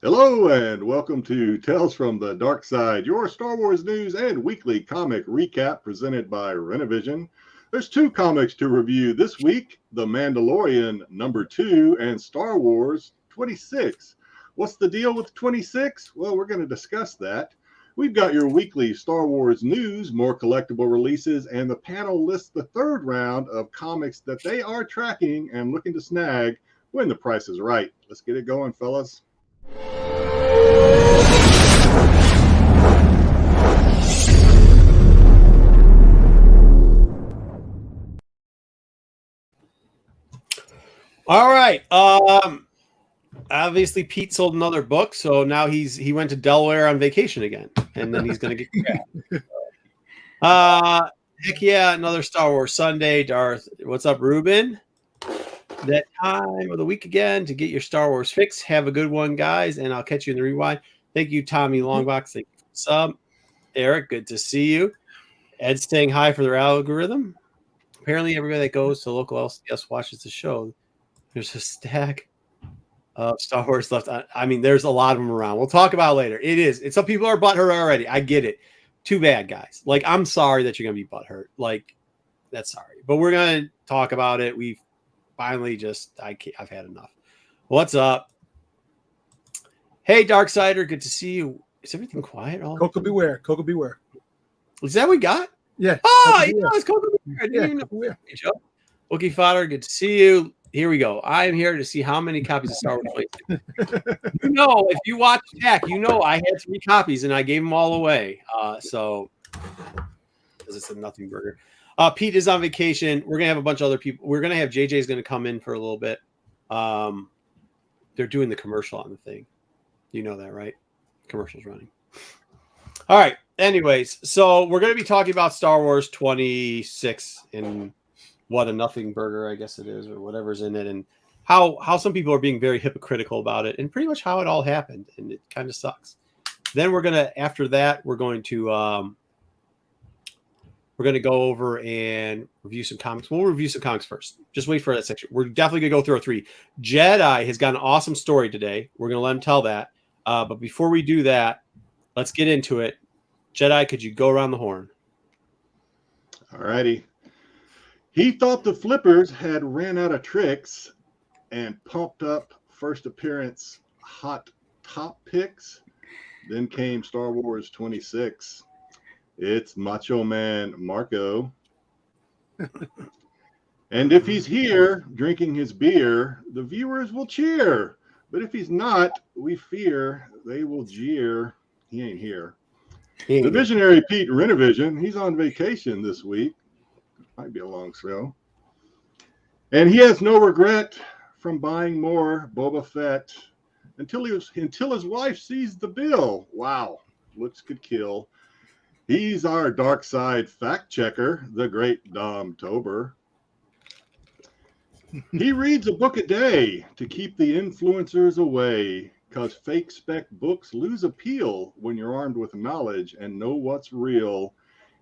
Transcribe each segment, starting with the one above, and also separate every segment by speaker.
Speaker 1: Hello and welcome to Tales from the Darkside, your Star Wars news and weekly comic recap presented by Rennavision. There's two comics to review this week, The Mandalorian #2 and Star Wars 26. What's the deal with 26? Well, we're going to discuss that. We've got your weekly Star Wars news, more collectible releases, and the panel lists the third round of comics that they are tracking and looking to snag when the price is right. Let's get it going, fellas.
Speaker 2: All right. Obviously Pete sold another book, so now he went to Delaware on vacation again, and then he's gonna get heck yeah, another Star Wars Sunday. Darth, what's up, Ruben? That time of the week again to get your Star Wars fix. Have a good one, guys, and I'll catch you in the rewind. Thank you, Tommy Longbox. Thank you for the sub. Eric, good to see you. Ed saying hi for their algorithm. Apparently everybody that goes to local LCS watches the show. There's a stack of Star Wars left. I mean, there's a lot of them around. We'll talk about it later. It is. And some people are butthurt already. I get it. Too bad, guys. Like, I'm sorry that you're going to be butthurt. Like, that's sorry. But we're going to talk about it. We've finally I've had enough. What's up? Hey, Darksider. Good to see you. Is everything quiet?
Speaker 3: Coco Beware. Coco Beware.
Speaker 2: Is that what we got?
Speaker 3: Yeah.
Speaker 2: Oh, yeah, it's Coco Beware. I didn't even know.
Speaker 3: Beware.
Speaker 2: Hey, Joe. Wookie Fodder. Good to see you. Here we go. I am here to see how many copies of Star Wars. You know, if you watch Jack, you know I had 3 copies and I gave them all away. So because it's a nothing burger. Pete is on vacation. We're gonna have a bunch of other people. We're gonna have JJ's gonna come in for a little bit. They're doing the commercial on the thing. You know that, right? Commercial's running. All right. Anyways, so we're gonna be talking about Star Wars 26 and what a nothing burger, I guess it is, or whatever's in it, and how some people are being very hypocritical about it, and pretty much how it all happened, and it kind of sucks. Then after that, we're going to go over and review some comics. We'll review some comics first. Just wait for that section. We're definitely gonna go through our 3. Jedi has got an awesome story today. We're gonna let him tell that. But before we do that, let's get into it. Jedi, could you go around the horn?
Speaker 1: All righty. He thought the Flippers had ran out of tricks and pumped up first appearance hot top picks. Then came Star Wars 26. It's Macho Man Marco. And if he's here drinking his beer, the viewers will cheer. But if he's not, we fear they will jeer. He ain't here. The visionary Pete Rennavision, he's on vacation this week. Might be a long show. And he has no regret from buying more Boba Fett until his wife sees the bill. Wow, looks could kill. He's our dark side fact checker, the great Dom Tober. He reads a book a day to keep the influencers away, because fake spec books lose appeal when you're armed with knowledge and know what's real.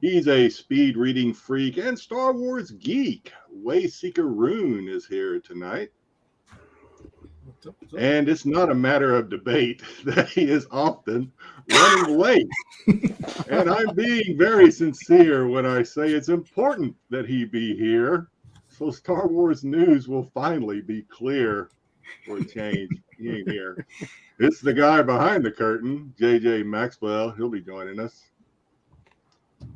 Speaker 1: He's a speed reading freak and Star Wars geek. Wayseeker Rune is here tonight.
Speaker 3: What's up?
Speaker 1: And it's not a matter of debate that he is often running late. And I'm being very sincere when I say it's important that he be here, so Star Wars news will finally be clear for a change. He ain't here. It's the guy behind the curtain, JJ Maxwell. He'll be joining us.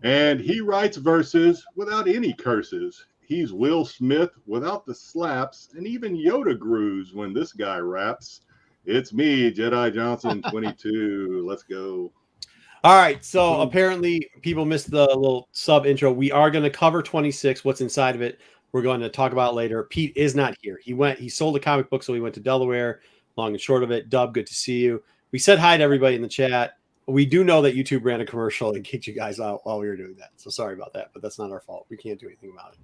Speaker 1: And he writes verses without any curses. He's Will Smith without the slaps, and even Yoda grooves when this guy raps. It's me, Jedi Johnson 22. Let's go.
Speaker 2: All right. So apparently people missed the little sub intro. We are going to cover 26. What's inside of it, we're going to talk about later. Pete is not here. He sold a comic book, so he went to Delaware. Long and short of it. Dub, good to see you. We said hi to everybody in the chat. We do know that YouTube ran a commercial and kicked you guys out while we were doing that. So sorry about that, but that's not our fault. We can't do anything about it.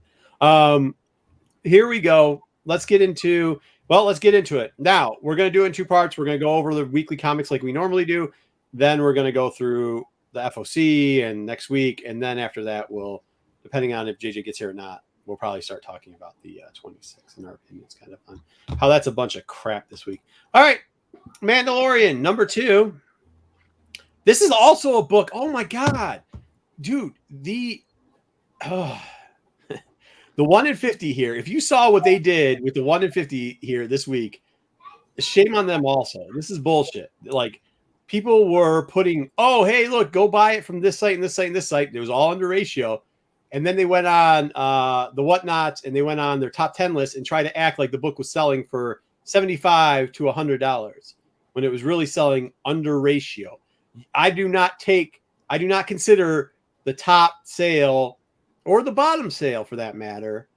Speaker 2: Here we go. Let's get into it. Now, we're going to do it in 2 parts. We're going to go over the weekly comics like we normally do. Then we're going to go through the FOC and next week. And then after that, we'll, depending on if JJ gets here or not, we'll probably start talking about the 26 in our opinions, kind of on how that's a bunch of crap this week. All right. Mandalorian #2. This is also a book. Oh my god, dude! The 1 in 50 here. If you saw what they did with the 1 in 50 here this week, shame on them. Also, this is bullshit. Like people were putting, oh hey, look, go buy it from this site and this site and this site. It was all under ratio, and then they went on the whatnots and they went on their top 10 list and tried to act like the book was selling for $75 to $100 when it was really selling under ratio. I do not consider the top sale or the bottom sale for that matter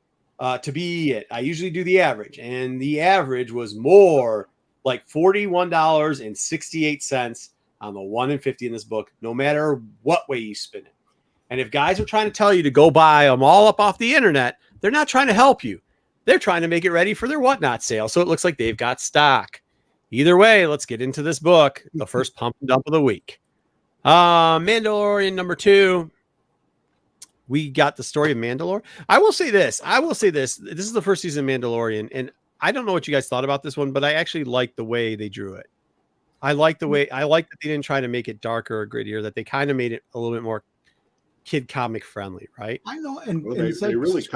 Speaker 2: to be it. I usually do the average, and the average was more like $41.68 on the 1 in 50 in this book, no matter what way you spin it. And if guys are trying to tell you to go buy them all up off the internet, they're not trying to help you. They're trying to make it ready for their whatnot sale. So it looks like they've got stock. Either way, let's get into this book. The first pump and dump of the week. Mandalorian #2. We got the story of Mandalore. I will say this. This is the first season of Mandalorian. And I don't know what you guys thought about this one, but I actually like the way they drew it. I like that they didn't try to make it darker or grittier, that they kind of made it a little bit more kid comic friendly, right?
Speaker 3: I know.
Speaker 1: Well, they really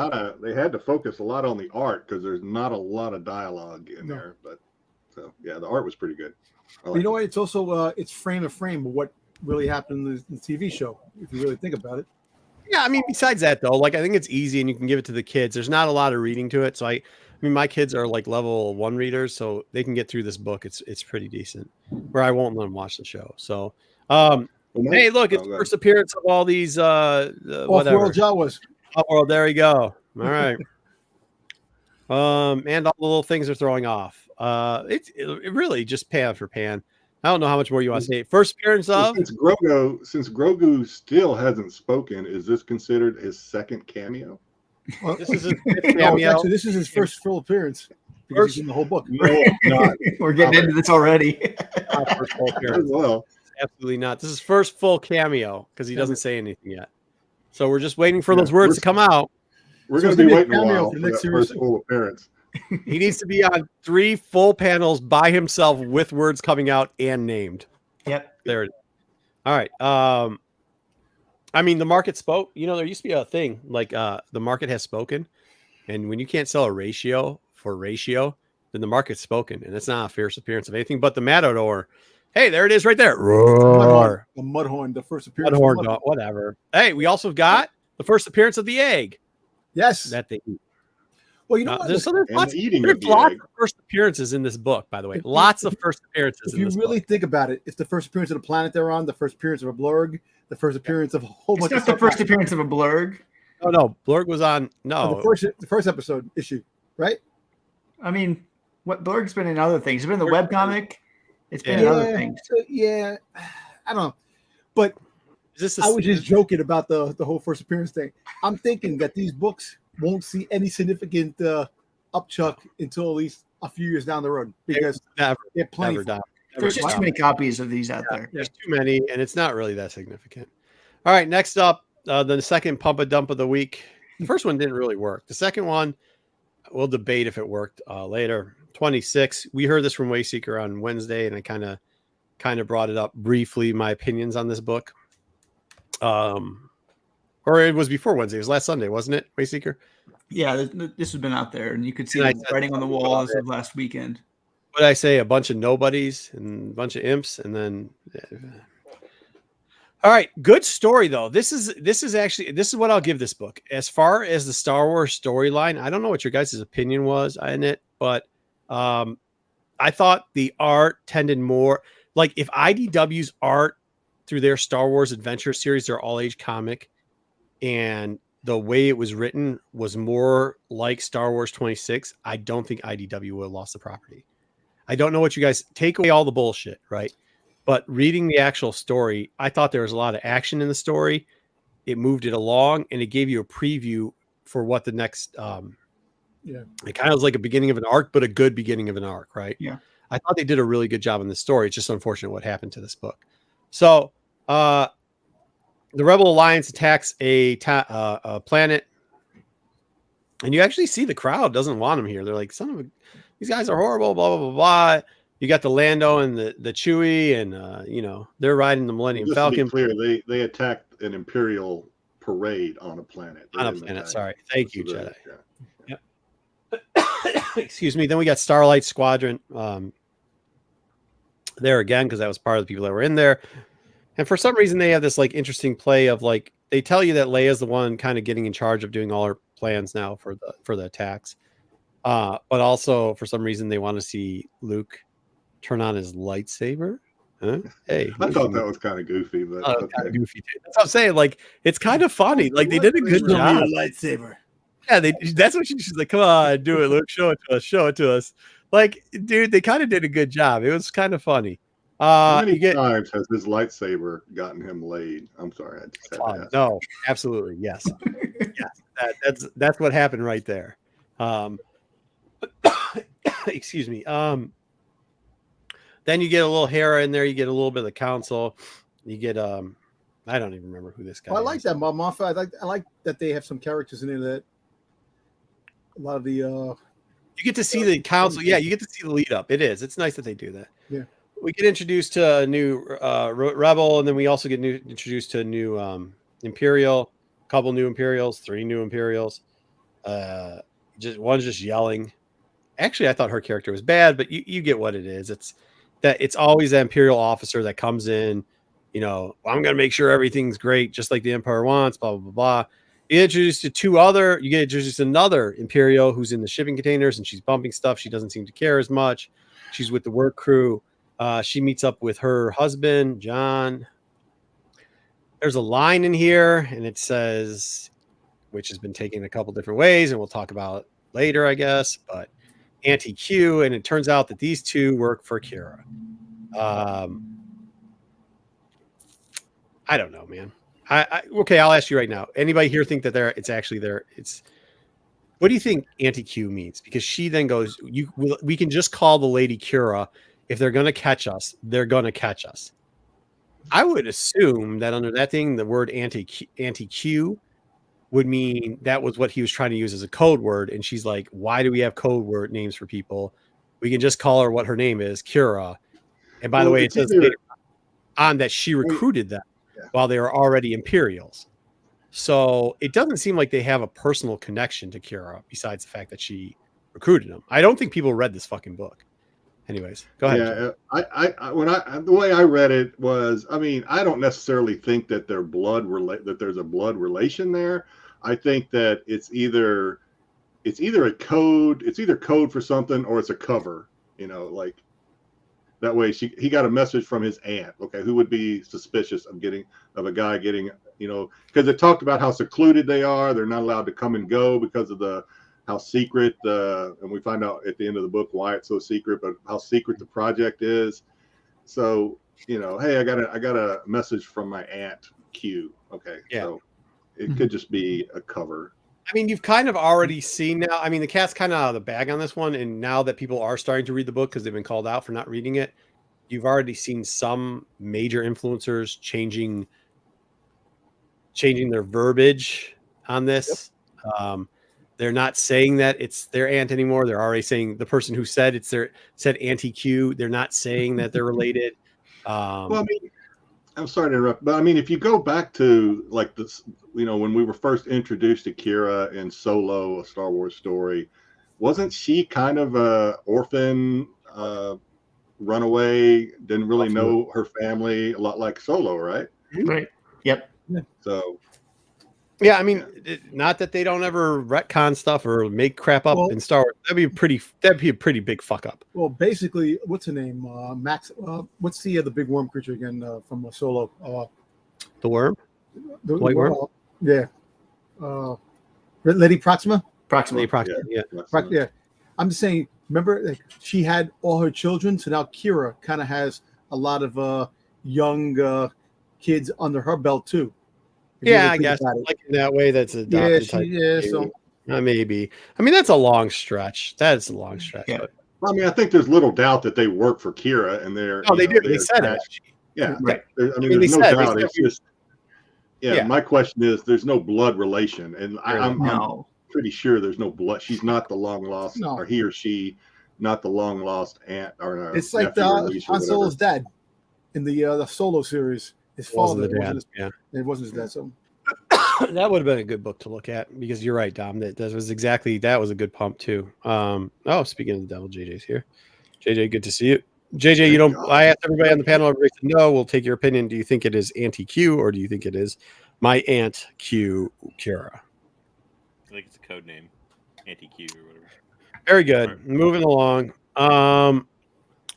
Speaker 1: they had to focus a lot on the art because there's not a lot of dialogue in there. But so yeah, the art was pretty good.
Speaker 3: You know what? It's also it's frame to frame of what really happened in the TV show, if you really think about it.
Speaker 2: Yeah, I mean, besides that though, like I think it's easy and you can give it to the kids. There's not a lot of reading to it, so I mean, my kids are like level 1 readers, so they can get through this book. It's pretty decent. Where I won't let them watch the show. So, hey, look, it's the first appearance of all these
Speaker 3: Off-world Jawas.
Speaker 2: Off-world, there you go. All right. And all the little things they're throwing off. It really just pan for pan. I don't know how much more you want to say. First appearance of
Speaker 1: since Grogu still hasn't spoken, is this considered his second cameo?
Speaker 3: Well,
Speaker 2: this is his cameo.
Speaker 3: Actually, this is his first full appearance because he's in the whole book.
Speaker 1: No, not.
Speaker 4: We're getting into this already.
Speaker 2: First full appearance.
Speaker 1: Well,
Speaker 2: absolutely not. This is first full cameo because he doesn't say anything yet. So we're just waiting for those words to come out.
Speaker 1: We're going to be waiting a while for that first full appearance.
Speaker 2: He needs to be on 3 full panels by himself with words coming out and named.
Speaker 4: Yep.
Speaker 2: There it is. All right. I mean, the market spoke. You know, there used to be a thing like the market has spoken. And when you can't sell a ratio for ratio, then the market's spoken. And it's not a fierce appearance of anything but the Matador. Hey, there it is right there. Roar.
Speaker 3: The Mudhorn, the first appearance.
Speaker 2: Mudhorn, whatever. Hey, we also got the first appearance of the egg.
Speaker 3: Yes.
Speaker 2: That they eat.
Speaker 3: Well, you know what?
Speaker 2: There's lots
Speaker 1: of
Speaker 2: first appearances in this book, by the way. Lots of first appearances.
Speaker 3: If you really think about it, it's the first appearance of the planet they're on, the first appearance of a blurg, the first appearance of a whole bunch of stuff.
Speaker 4: It's not the first appearance of a blurg.
Speaker 2: Oh, no. Blurg was on. No.
Speaker 3: The first episode issue, right?
Speaker 4: I mean, what Blurg's been in other things. It's been in the webcomic. It's been in other things.
Speaker 3: Yeah. I don't know. But I was just joking about the whole first appearance thing. I'm thinking that these books won't see any significant upchuck until at least a few years down the road because they're plenty.
Speaker 4: There's just too many copies of these out there.
Speaker 2: There's too many, and it's not really that significant. All right, next up, the second pump a dump of the week. The first one didn't really work. The second one, we'll debate if it worked later. 26. We heard this from Wayseeker on Wednesday, and I kind of brought it up briefly. My opinions on this book. Or it was before Wednesday. It was last Sunday, wasn't it, Wayseeker?
Speaker 4: Yeah, this has been out there, and you could see the writing on the wall as of last weekend.
Speaker 2: What did I say? A bunch of nobodies and a bunch of imps, and then. All right, good story though. This is what I'll give this book. As far as the Star Wars storyline, I don't know what your guys' opinion was in it, but I thought the art tended more like if IDW's art through their Star Wars Adventure series, their all-age comic, and the way it was written was more like Star Wars 26, I don't think IDW would have lost the property. I don't know what you guys take away all the bullshit, right? But reading the actual story, I thought there was a lot of action in the story. It moved it along, and it gave you a preview for what the next. It kind of was like a beginning of an arc, but a good beginning of an arc, right?
Speaker 4: Yeah.
Speaker 2: I thought they did a really good job on this story. It's just unfortunate what happened to this book. So, the Rebel Alliance attacks a planet, and you actually see the crowd doesn't want them here. They're like, these guys are horrible, blah, blah, blah, blah. you got the Lando and the Chewie, and they're riding the Millennium Falcon.
Speaker 1: To be clear, they attacked an Imperial parade on a planet.
Speaker 2: Sorry, thank you, Jedi. Yep. Excuse me. Then we got Starlight Squadron there again, because that was part of the people that were in there. And for some reason, they have this like interesting play of like they tell you that Leia's the one kind of getting in charge of doing all her plans now for the attacks. But also for some reason they want to see Luke turn on his lightsaber. Huh? Hey,
Speaker 1: I thought that was kind of goofy, but
Speaker 2: kind of goofy too. That's what I'm saying. Like it's kind of funny. Like they did a good job.
Speaker 3: Lightsaber.
Speaker 2: Yeah, that's what she's like. Come on, do it, Luke. Show it to us. Show it to us. Like, dude, they kind of did a good job. It was kind of funny.
Speaker 1: How many times has his lightsaber gotten him laid? I'm sorry, I just had to ask.
Speaker 2: No, absolutely, yes, yes. That's what happened right there. Excuse me. Then you get a little Hera in there. You get a little bit of the council. You get I don't even remember who this guy.
Speaker 3: I like that, Moffat. I like that they have some characters in there that a lot of the.
Speaker 2: You get to see the council. Yeah, you get to see the lead up. It's nice that they do that.
Speaker 3: Yeah.
Speaker 2: We get introduced to a new rebel, and then we also get introduced to a new Imperial, couple new Imperials, 3 new Imperials. One's just yelling. Actually, I thought her character was bad, but you get what it is. It's always an Imperial officer that comes in, I'm going to make sure everything's great, just like the Empire wants, blah, blah, blah, blah. You get introduced to another Imperial who's in the shipping containers, and she's bumping stuff. She doesn't seem to care as much. She's with the work crew. She meets up with her husband, John. There's a line in here, and it says, which has been taken a couple different ways, and we'll talk about later, I guess, but anti-Q, and it turns out that these two work for Kira. I don't know, man. Okay, I'll ask you right now. Anybody here think that what do you think anti-Q means? Because she then goes, we can just call the Lady Kira. If they're going to catch us, they're going to catch us. I would assume that under that thing, the word anti-Q would mean that was what he was trying to use as a code word. And she's like, why do we have code word names for people? We can just call her what her name is, Kira. And by the way, it says later on that she recruited them while they were already Imperials. So it doesn't seem like they have a personal connection to Kira besides the fact that she recruited them. I don't think people read this fucking book. Anyways, go ahead.
Speaker 1: Yeah, the way I read it was, I don't necessarily think that they're that there's a blood relation there. I think that it's either a code, it's either code for something or it's a cover, like that way he got a message from his aunt. Okay, who would be suspicious of a guy getting, because it talked about how secluded they are. They're not allowed to come and go because of how secret and we find out at the end of the book why it's so secret, but how secret the project is. So, hey, I got a message from my aunt Q. Okay. Yeah. So it could just be a cover.
Speaker 2: You've kind of already seen now. The cat's kind of out of the bag on this one. And now that people are starting to read the book because they've been called out for not reading it, you've already seen some major influencers changing their verbiage on this. Yep. They're not saying that it's their aunt anymore. They're already saying the person who said said anti-Q. They're not saying that they're related.
Speaker 1: Well, I'm sorry to interrupt, but if you go back to like this, when we were first introduced to Kira in Solo, a Star Wars story, wasn't she kind of a orphan, runaway, didn't really know her family, a lot like Solo, right?
Speaker 4: Right. Yep.
Speaker 1: So.
Speaker 2: Yeah, not that they don't ever retcon stuff or make crap up in Star Wars. That'd be a pretty big fuck up.
Speaker 3: Well, basically, what's her name? Max. What's the big worm creature again from Solo?
Speaker 2: The worm.
Speaker 3: The white worm. Yeah. Lady Proxima.
Speaker 2: Proxima. Yeah.
Speaker 3: Yeah. I'm just saying. Remember, she had all her children, so now Kira kind of has a lot of young kids under her belt too.
Speaker 2: Yeah, I guess like in that way that's adopted type.
Speaker 3: Yeah, so
Speaker 2: maybe. That's a long stretch. That's a long stretch.
Speaker 4: Yeah.
Speaker 2: But.
Speaker 1: I think there's little doubt that they work for Kira and they're.
Speaker 2: Oh, they do. They said it.
Speaker 1: Yeah,
Speaker 2: right.
Speaker 1: There's no doubt. It's just. Yeah, my question is, there's no blood relation, and I'm pretty sure there's no blood. She's not the long lost, or he or she not the long lost aunt or
Speaker 3: It's like
Speaker 1: nephew or niece or
Speaker 3: Han Solo's
Speaker 1: whatever.
Speaker 3: dad in the Solo series. His
Speaker 2: Wasn't
Speaker 3: father
Speaker 2: the dad,
Speaker 3: wasn't his, it wasn't his dad. So
Speaker 2: that would have been a good book to look at because you're right, Dom. That was a good pump too. Speaking of the devil, JJ's here. JJ, good to see you. JJ, I asked everybody on the panel. Everybody said no. We'll take your opinion. Do you think it is Auntie Q or do you think it is my Aunt Q, Kira?
Speaker 5: I think it's a code name, Auntie Q or whatever.
Speaker 2: Very good. Moving along.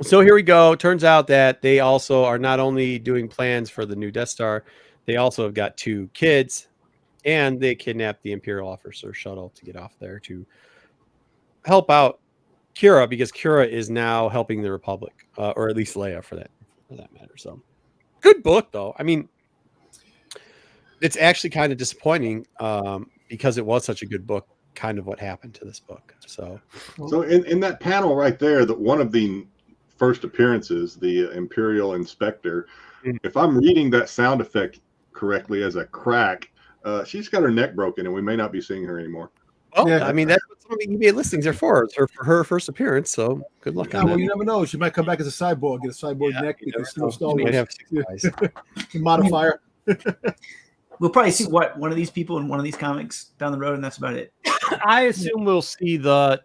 Speaker 2: So here we go. Turns out that they also are not only doing plans for the new Death Star, they also have got 2 kids, and they kidnapped the Imperial officer shuttle to get off there to help out Kira, because Kira is now helping the Republic, or at least Leia for that matter. So good book, though. I mean, it's actually kind of disappointing because it was such a good book, kind of what happened to this book. So
Speaker 1: in that panel right there, that one of the first appearances, the Imperial Inspector, if I'm reading that sound effect correctly as a crack, she's got her neck broken and we may not be seeing her anymore.
Speaker 2: Well, yeah. I mean, that's what some of the eBay listings are for. It's for her first appearance, so good luck on that.
Speaker 3: Well, you never know. She might come back as a cyborg, get a cyborg neck.
Speaker 2: She might have 6 eyes.
Speaker 3: Modifier.
Speaker 4: We'll probably see one of these people in one of these comics down the road, and that's about it.
Speaker 2: I assume we'll see the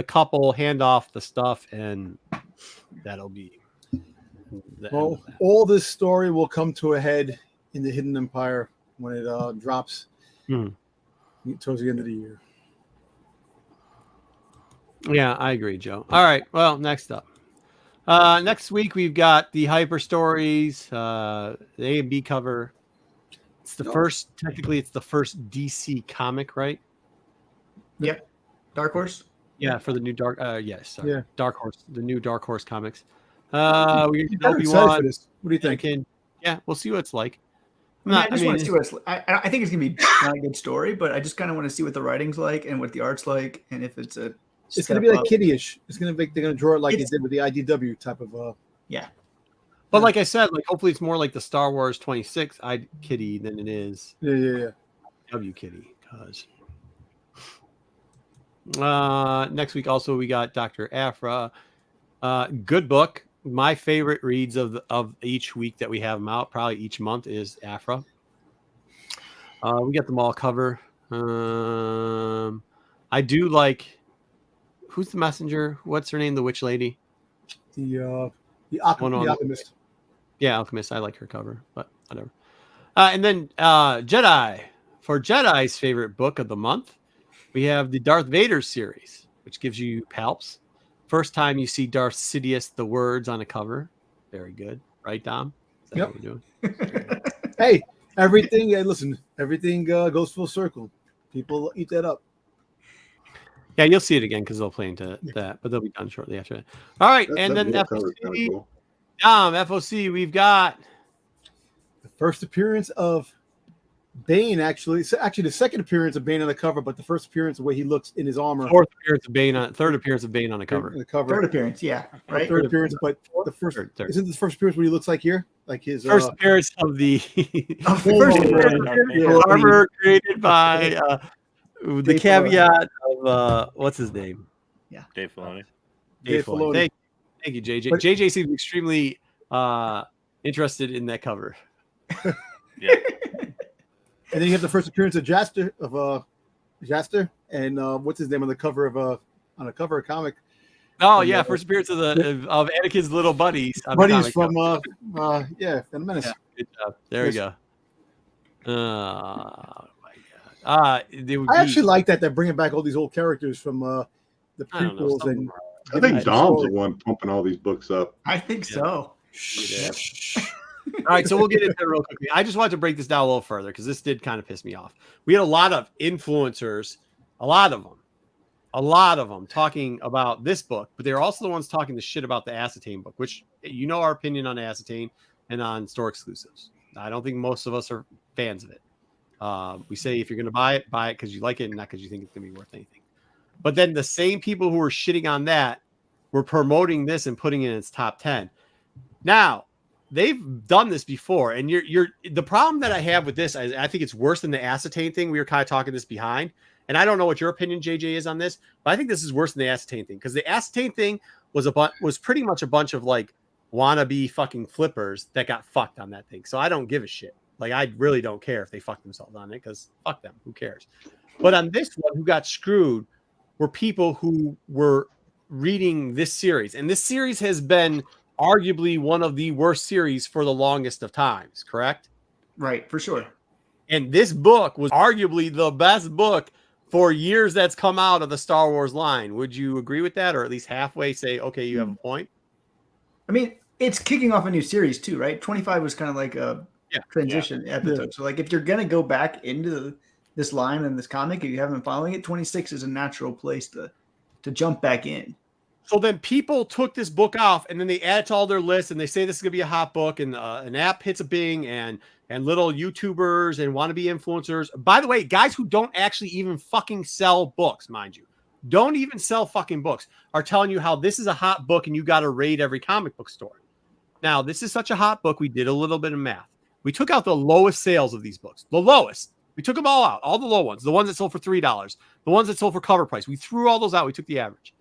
Speaker 2: couple hand off the stuff, and that'll be.
Speaker 3: Well, all this story will come to a head in the Hidden Empire when it drops towards the end of the year.
Speaker 2: Yeah, I agree, Joe. All right. Well, next up. Next week we've got the Hyper Stories, the A and B cover. It's the first. Technically, it's the first DC comic, right?
Speaker 4: Yep. Dark Horse.
Speaker 2: Yeah, for the new Dark. Yes. Sorry.
Speaker 3: Yeah.
Speaker 2: Dark Horse. The new Dark Horse comics. We
Speaker 3: I'm excited for this. What do you think?
Speaker 2: Yeah, we'll see what it's like.
Speaker 4: I just want to see what it's like. I think it's gonna be not a good story, but I just kind of want to see what the writing's like and what the art's like, and if it's a.
Speaker 3: It's gonna be like kiddie-ish. It's gonna be. They're gonna draw it like it did with the IDW type of.
Speaker 4: Yeah.
Speaker 2: But like I said, like hopefully it's more like the Star Wars 26 Kitty than it is.
Speaker 3: Yeah.
Speaker 2: W Kitty. Cause. Next week also we got Dr. Aphra. Good book. My favorite reads of each week that we have them out, probably each month, is Aphra. We got them all cover. I do like. Who's the messenger? What's her name? The witch lady.
Speaker 3: The alchemist.
Speaker 2: Yeah, alchemist. I like her cover, but whatever. And then Jedi. For Jedi's favorite book of the month, we have the Darth Vader series, which gives you palps. First time you see Darth Sidious, the words on a cover. Very good. Right, Dom? Is that what we're doing?
Speaker 3: Hey, everything. Listen, everything goes full circle. People eat that up.
Speaker 2: Yeah, you'll see it again because they'll play into that, but they'll be done shortly after that. All right, and then FOC. Cool. FOC, we've got
Speaker 3: the first appearance of Bane. Actually, the second appearance of Bane on the cover, but the first appearance, the way he looks in his armor.
Speaker 2: Third appearance of Bane on the cover.
Speaker 4: Third appearance, yeah, right.
Speaker 3: Third appearance, but the first isn't the first appearance what he looks like here, like his
Speaker 2: first appearance of the armor created by. The caveat of what's his name?
Speaker 5: Yeah, Dave Filoni.
Speaker 2: Dave Filoni. Thank you, JJ. But JJ seems extremely interested in that cover.
Speaker 5: Yeah.
Speaker 3: And then you have the first appearance of Jaster and what's his name on the cover of a comic.
Speaker 2: Oh yeah, first appearance of Anakin's little buddies.
Speaker 3: Buddies from Phantom Menace.
Speaker 2: Yeah, good job. There we go. I
Speaker 3: actually like that they're bringing back all these old characters from the prequels. And
Speaker 1: I think Dom's the one pumping all these books up.
Speaker 4: I think so.
Speaker 2: Yeah. All right, so we'll get into it real quickly. I just wanted to break this down a little further because this did kind of piss me off. We had a lot of influencers, a lot of them talking about this book, but they're also the ones talking the shit about the Acetane book, which you know our opinion on Acetane and on store exclusives. I don't think most of us are fans of it. We say if you're going to buy it because you like it and not because you think it's going to be worth anything. But then the same people who were shitting on that were promoting this and putting it in its top 10. Now, they've done this before. And you're the problem that I have with this, I think it's worse than the Acetane thing. We were kind of talking this behind, and I don't know what your opinion, JJ, is on this, but I think this is worse than the ascertain thing, because the ascertain thing was pretty much a bunch of like wannabe fucking flippers that got fucked on that thing. So I don't give a shit. Like, I really don't care if they fuck themselves on it, because fuck them. Who cares? But on this one, who got screwed were people who were reading this series. And this series has been arguably one of the worst series for the longest of times, correct?
Speaker 4: Right, for sure.
Speaker 2: And this book was arguably the best book for years that's come out of the Star Wars line. Would you agree with that? Or at least halfway say, okay, you have a point?
Speaker 4: I mean, it's kicking off a new series too, right? 25 was kind of like a transition episode. So like if you're going to go back into this line and this comic, if you haven't been following it, 26 is a natural place to jump back in.
Speaker 2: So then people took this book off, and then they add it to all their lists, and they say this is going to be a hot book, and an app hits a Bing, and little YouTubers and wannabe influencers. By the way, guys who don't actually even fucking sell books, mind you, don't even sell fucking books, are telling you how this is a hot book and you got to raid every comic book store. Now, this is such a hot book, we did a little bit of math. We took out the lowest sales of these books, the lowest. We took them all out, all the low ones, the ones that sold for $3, the ones that sold for cover price. We threw all those out. We took the average.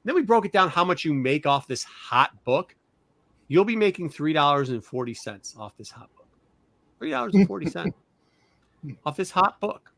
Speaker 2: Then we broke it down how much you make off this hot book. You'll be making $3.40 off this hot book. $3.40 off this hot book.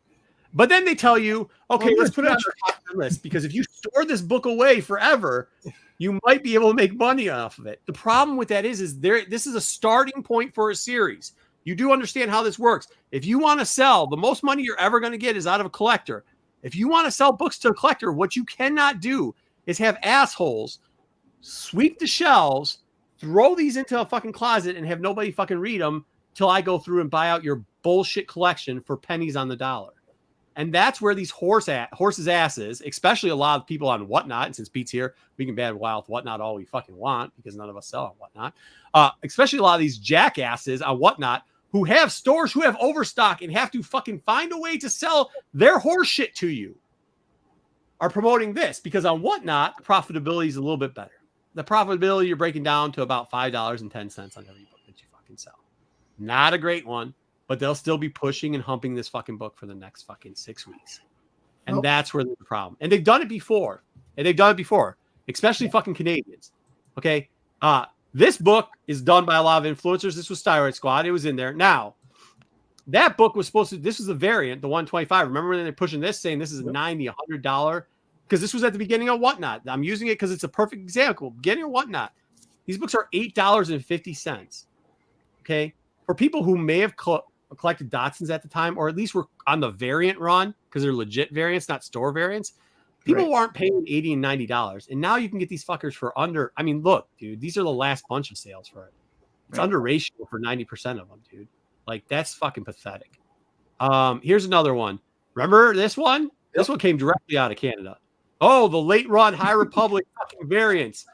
Speaker 2: But then they tell you, okay, let's put it on your top 10 list, because if you store this book away forever, you might be able to make money off of it. The problem with that is this is a starting point for a series. You do understand how this works. If you want to sell, the most money you're ever going to get is out of a collector. If you want to sell books to a collector, what you cannot do is have assholes sweep the shelves, throw these into a fucking closet, and have nobody fucking read them till I go through and buy out your bullshit collection for pennies on the dollar. And that's where these horses' asses, especially a lot of people on Whatnot, and since Pete's here, we can bad wild Whatnot all we fucking want, because none of us sell on Whatnot. Especially a lot of these jackasses on Whatnot who have stores who have overstock and have to fucking find a way to sell their horse shit to you, are promoting this, because on Whatnot, profitability is a little bit better. The profitability you're breaking down to about $5.10 on every book that you fucking sell. Not a great one, but they'll still be pushing and humping this fucking book for the next fucking 6 weeks. And that's where the problem. And they've done it before. Especially fucking Canadians. Okay. This book is done by a lot of influencers. This was Steroid Squad. It was in there. Now, that book was this was a variant, the 125. Remember when they're pushing this, saying this is a $90, $100? Because this was at the beginning of Whatnot. I'm using it because it's a perfect example. Beginning of Whatnot. These books are $8.50. Okay. For people who may have collected Dotsons at the time, or at least were on the variant run, because they're legit variants, not store variants, people aren't paying $80 and $90. And now you can get these fuckers for under. I mean, look, dude, these are the last bunch of sales for it. It's under ratio for 90% of them, dude. Like, that's fucking pathetic. Here's another one. Remember this one? This one came directly out of Canada. Oh, the late run High Republic fucking variants.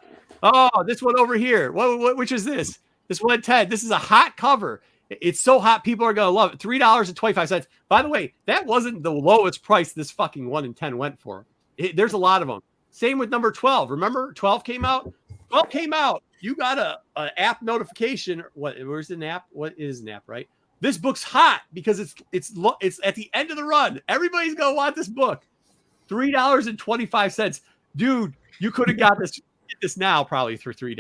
Speaker 2: Oh, this one over here. Which is this? This 110. This is a hot cover. It's so hot, people are going to love it. $3.25. By the way, that wasn't the lowest price this fucking 1 in 10 went for. There's a lot of them. Same with number 12. Remember, 12 came out? 12 came out. You got a app notification. Where's the app? What is an app, right? This book's hot because it's at the end of the run. Everybody's going to want this book. $3.25. Dude, you could have got this now probably for $3.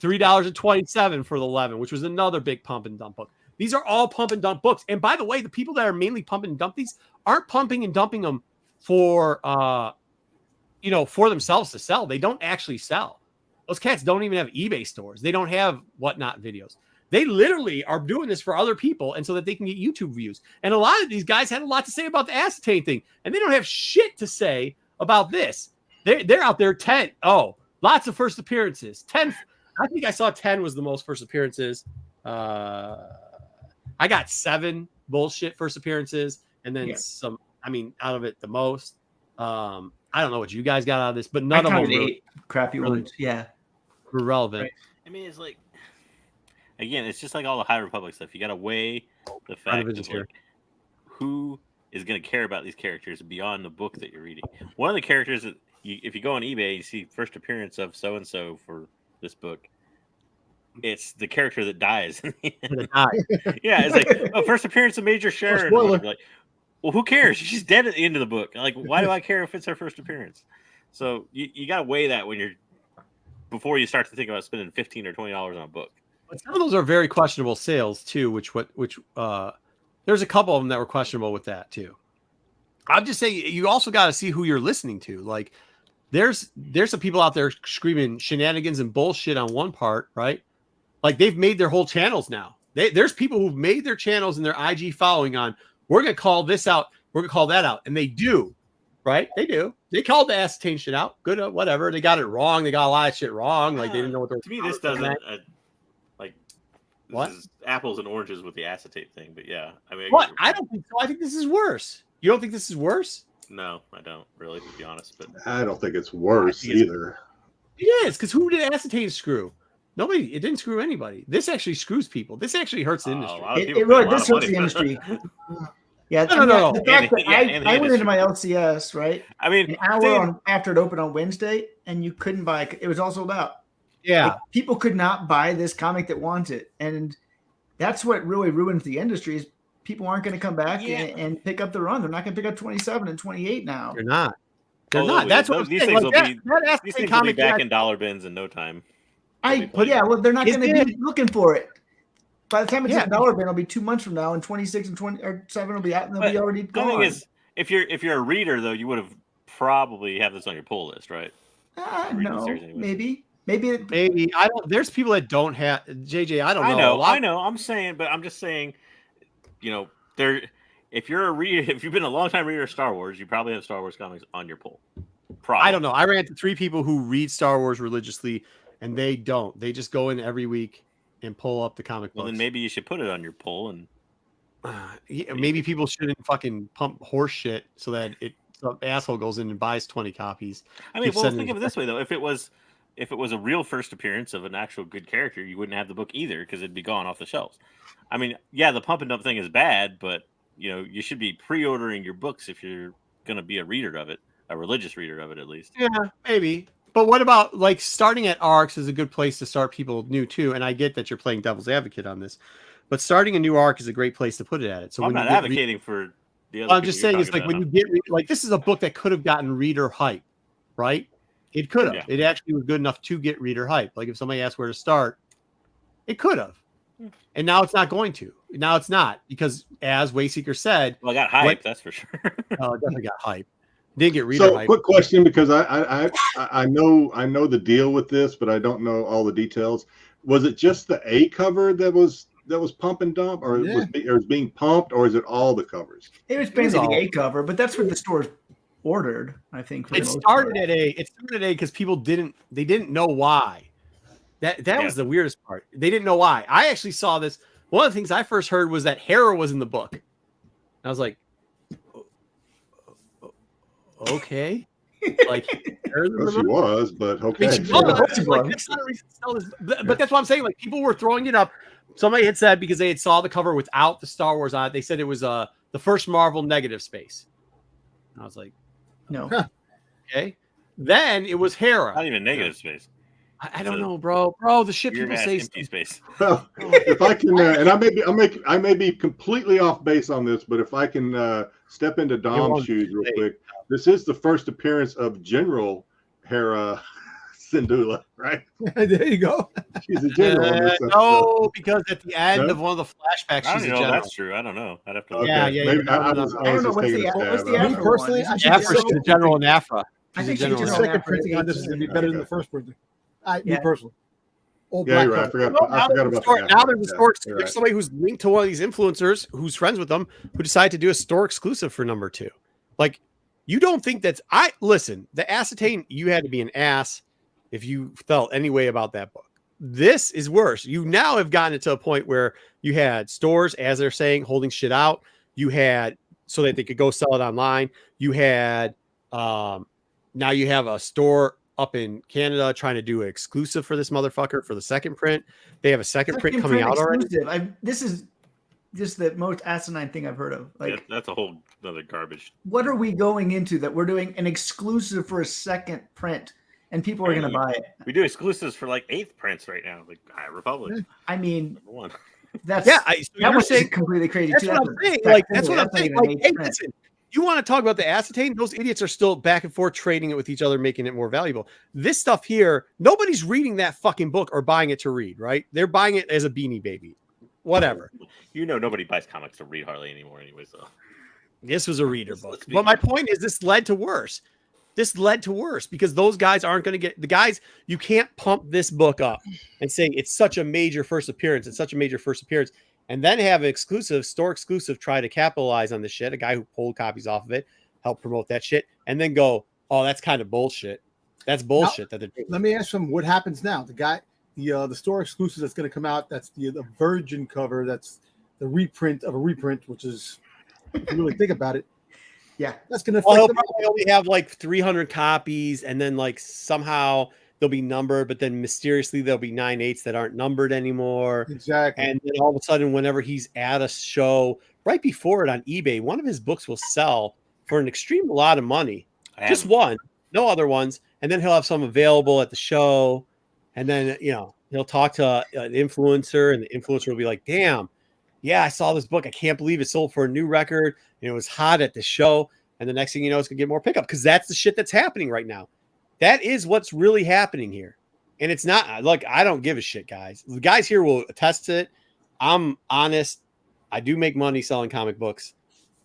Speaker 2: $3.27 for the 11, which was another big pump and dump book. These are all pump and dump books. And by the way, the people that are mainly pumping and dump these aren't pumping and dumping them for for themselves to sell. They don't actually sell. Those cats don't even have eBay stores. They don't have Whatnot videos. They literally are doing this for other people, and so that they can get YouTube views. And a lot of these guys had a lot to say about the ascertain thing, and they don't have shit to say about this. They're out there 10. Oh, lots of first appearances. 10. I think I saw 10 was the most first appearances. I got 7 bullshit first appearances, and then some. I mean, out of it, the most. I don't know what you guys got out of this, but none of them were
Speaker 4: 8 crappy ones. Yeah,
Speaker 2: were relevant.
Speaker 5: Right. I mean, it's like, again, it's just like all the High Republic stuff. You got to weigh the fact of like, who is going to care about these characters beyond the book that you're reading. One of the characters that if you go on eBay, you see first appearance of so and so for this book. It's the character that dies. Yeah, it's like first appearance of Major Sharon. Like, Well, who cares? She's dead at the end of the book. Like, why do I care if it's her first appearance? So you got to weigh that before you start to think about spending $15 or $20 on a book.
Speaker 2: But some of those are very questionable sales too. Which there's a couple of them that were questionable with that too. I'm just saying you also got to see who you're listening to. Like, there's some people out there screaming shenanigans and bullshit on one part, right? Like, they've made their whole channels now. There's people who've made their channels and their IG following on. We're gonna call this out. We're gonna call that out, and they do, right? They do. They called the acetate shit out. Good, whatever. They got it wrong. They got a lot of shit wrong. Like, they didn't know what.
Speaker 5: To me, this doesn't like.
Speaker 2: What?
Speaker 5: This is apples and oranges with the acetate thing, but yeah, I mean,
Speaker 2: what? I don't think so. I think this is worse. You don't think this is worse?
Speaker 5: No, I don't really, to be honest. But
Speaker 1: I don't think it's worse either.
Speaker 2: It is, because who did acetate screw? Nobody. It didn't screw anybody. This actually screws people. This actually hurts the industry.
Speaker 4: It really this hurts the industry. Yeah,
Speaker 2: no.
Speaker 4: The fact that I went into my LCS, right?
Speaker 5: I mean,
Speaker 4: an hour after it opened on Wednesday, and you couldn't buy it. It was all sold out.
Speaker 2: Yeah,
Speaker 4: like, people could not buy this comic that wants it, and that's what really ruins the industry. Is people aren't going to come back and pick up the run. They're not going to pick up 27 and 28 now.
Speaker 2: They're not. They're not. That's what
Speaker 5: these things will be back in dollar bins in no time.
Speaker 4: Well, they're not going to be looking for it. By the time it's a dollar bin, it'll be 2 months from now, and 26 and 27 will be out, and they'll be already gone.
Speaker 5: The thing is, if you're a reader, though, you would have probably have this on your pull list, right?
Speaker 4: No, maybe.
Speaker 2: I don't. There's people that don't have JJ. I don't know.
Speaker 5: I know. I'm just saying. If you're a reader, if you've been a long time reader of Star Wars, you probably have Star Wars comics on your pull. Probably.
Speaker 2: I don't know. I ran into 3 people who read Star Wars religiously, and they don't. They just go in every week and pull up the comic books.
Speaker 5: Well, then maybe you should put it on your pull, and
Speaker 2: maybe people shouldn't fucking pump horse shit so that some asshole goes in and buys 20 copies.
Speaker 5: I mean, well, think of it this way though: if it was a real first appearance of an actual good character, you wouldn't have the book either because it'd be gone off the shelves. I mean, yeah, the pump and dump thing is bad, but you should be pre-ordering your books if you're going to be a reader of it, a religious reader of it at least.
Speaker 2: Yeah, maybe. But what about like starting at arcs is a good place to start people new too. And I get that you're playing devil's advocate on this, but starting a new arc is a great place to put it at it. So
Speaker 5: I'm not advocating for the other.
Speaker 2: I'm just saying it's like when you get like this is a book that could have gotten reader hype, right? It could have. Yeah. It actually was good enough to get reader hype. Like if somebody asked where to start, it could have. And now it's not going to. Now it's not because, as Wayseeker said,
Speaker 5: well, I got hype. That's for sure.
Speaker 2: Oh, definitely got hype. Didn't get reader hype.
Speaker 1: Quick question, because I know the deal with this, but I don't know all the details. Was it just the A cover that was pump and dump, or it was being pumped, or is it all the covers?
Speaker 4: It was basically the A cover, but that's what the stores ordered. I think
Speaker 2: it started at A. It started at A because people didn't know why. That was the weirdest part. They didn't know why. I actually saw this. One of the things I first heard was that Hera was in the book. I was like, okay. Like,
Speaker 1: well, she was, but okay.
Speaker 2: But that's what I'm saying. Like, people were throwing it up. Somebody had said because they had saw the cover without the Star Wars on it, they said it was the first Marvel negative space. And I was like,
Speaker 4: no.
Speaker 2: Okay. Then it was Hera.
Speaker 5: Not even negative space.
Speaker 2: I don't know, bro. Bro, the shit people say
Speaker 5: empty space.
Speaker 1: Well, if I can, and I may be completely off base on this, but if I can step into Dom's shoes real quick, this is the first appearance of General Hera Syndulla, right?
Speaker 3: There you go.
Speaker 1: She's a general.
Speaker 2: No, because at the end of one of the flashbacks, she's a general.
Speaker 5: That's true. I don't know. I'd have to.
Speaker 1: Okay.
Speaker 2: Yeah.
Speaker 1: Maybe I was just taking a stab.
Speaker 3: Me personally,
Speaker 2: she's a general in Afra.
Speaker 4: I think
Speaker 3: the second printing on this is going to be better than the first printing. Me personally.
Speaker 1: Yeah, you're right. I forgot about that.
Speaker 2: Now there's a store. There's somebody who's linked to one of these influencers who's friends with them who decided to do a store exclusive for number 2. Like, you don't think that's listen, the acetate, you had to be an ass if you felt any way about that book. This is worse. You now have gotten it to a point where you had stores, as they're saying, holding shit out. You had so that they could go sell it online. You had now you have a store up in Canada trying to do an exclusive for this motherfucker for the second print. They have a second print coming out already.
Speaker 4: This is just the most asinine thing I've heard of. Like,
Speaker 5: that's a whole other garbage.
Speaker 4: What are we going into that we're doing an exclusive for a second print and people are going to buy it?
Speaker 5: We do exclusives for like 8th prints right now, like Republic.
Speaker 4: I mean, That's
Speaker 2: So
Speaker 4: that
Speaker 2: you're
Speaker 4: was
Speaker 2: saying
Speaker 4: completely crazy.
Speaker 2: that's
Speaker 4: too.
Speaker 2: what I'm saying. That's what I'm saying. Hey, listen, you want to talk about the acetate? Those idiots are still back and forth trading it with each other, making it more valuable. This stuff here, nobody's reading that fucking book or buying it to read, right? They're buying it as a Beanie Baby, whatever.
Speaker 5: Nobody buys comics to read hardly anymore, anyway. So
Speaker 2: this was a reader book. But my point is, this led to worse. This led to worse because those guys aren't going to get the guys. You can't pump this book up and say it's such a major first appearance. It's such a major first appearance. And then have an store exclusive try to capitalize on this shit. A guy who pulled copies off of it, help promote that shit, and then go, oh, that's kind of bullshit. That's bullshit.
Speaker 3: Now, let me ask him what happens now. The guy, the store exclusive that's going to come out, that's the Virgin cover. That's the reprint of a reprint, which is, if you really think about it, yeah, that's going to affect
Speaker 2: he'll probably only have like 300 copies, and then like somehow they'll be numbered, but then mysteriously there'll be 9/8 that aren't numbered anymore.
Speaker 3: Exactly.
Speaker 2: And then all of a sudden, whenever he's at a show, right before it on eBay, one of his books will sell for an extreme lot of money. Just one, no other ones. And then he'll have some available at the show. And then, he'll talk to an influencer, and the influencer will be like, damn, yeah, I saw this book. I can't believe it sold for a new record. And it was hot at the show. And the next thing you know, it's going to get more pickup because that's the shit that's happening right now. That is what's really happening here. And it's not like I don't give a shit, guys. The guys here will attest to it. I'm honest. I do make money selling comic books.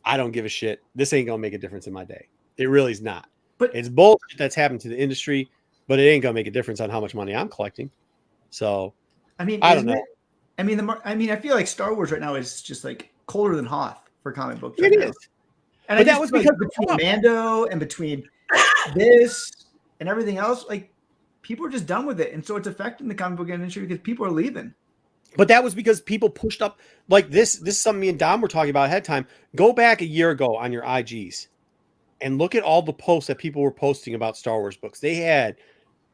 Speaker 2: I don't give a shit. This ain't going to make a difference in my day. It really is not. But it's bullshit that's happened to the industry, but it ain't going to make a difference on how much money I'm collecting. So,
Speaker 4: I don't know. I feel like Star Wars right now is just like colder than Hoth for comic books. Right now. And that was because between Mando and between this and everything else, like people are just done with it. And so it's affecting the comic book industry because people are leaving.
Speaker 2: But that was because people pushed up like this. This is something me and Dom were talking about ahead of time. Go back a year ago on your IGs and look at all the posts that people were posting about Star Wars books. They had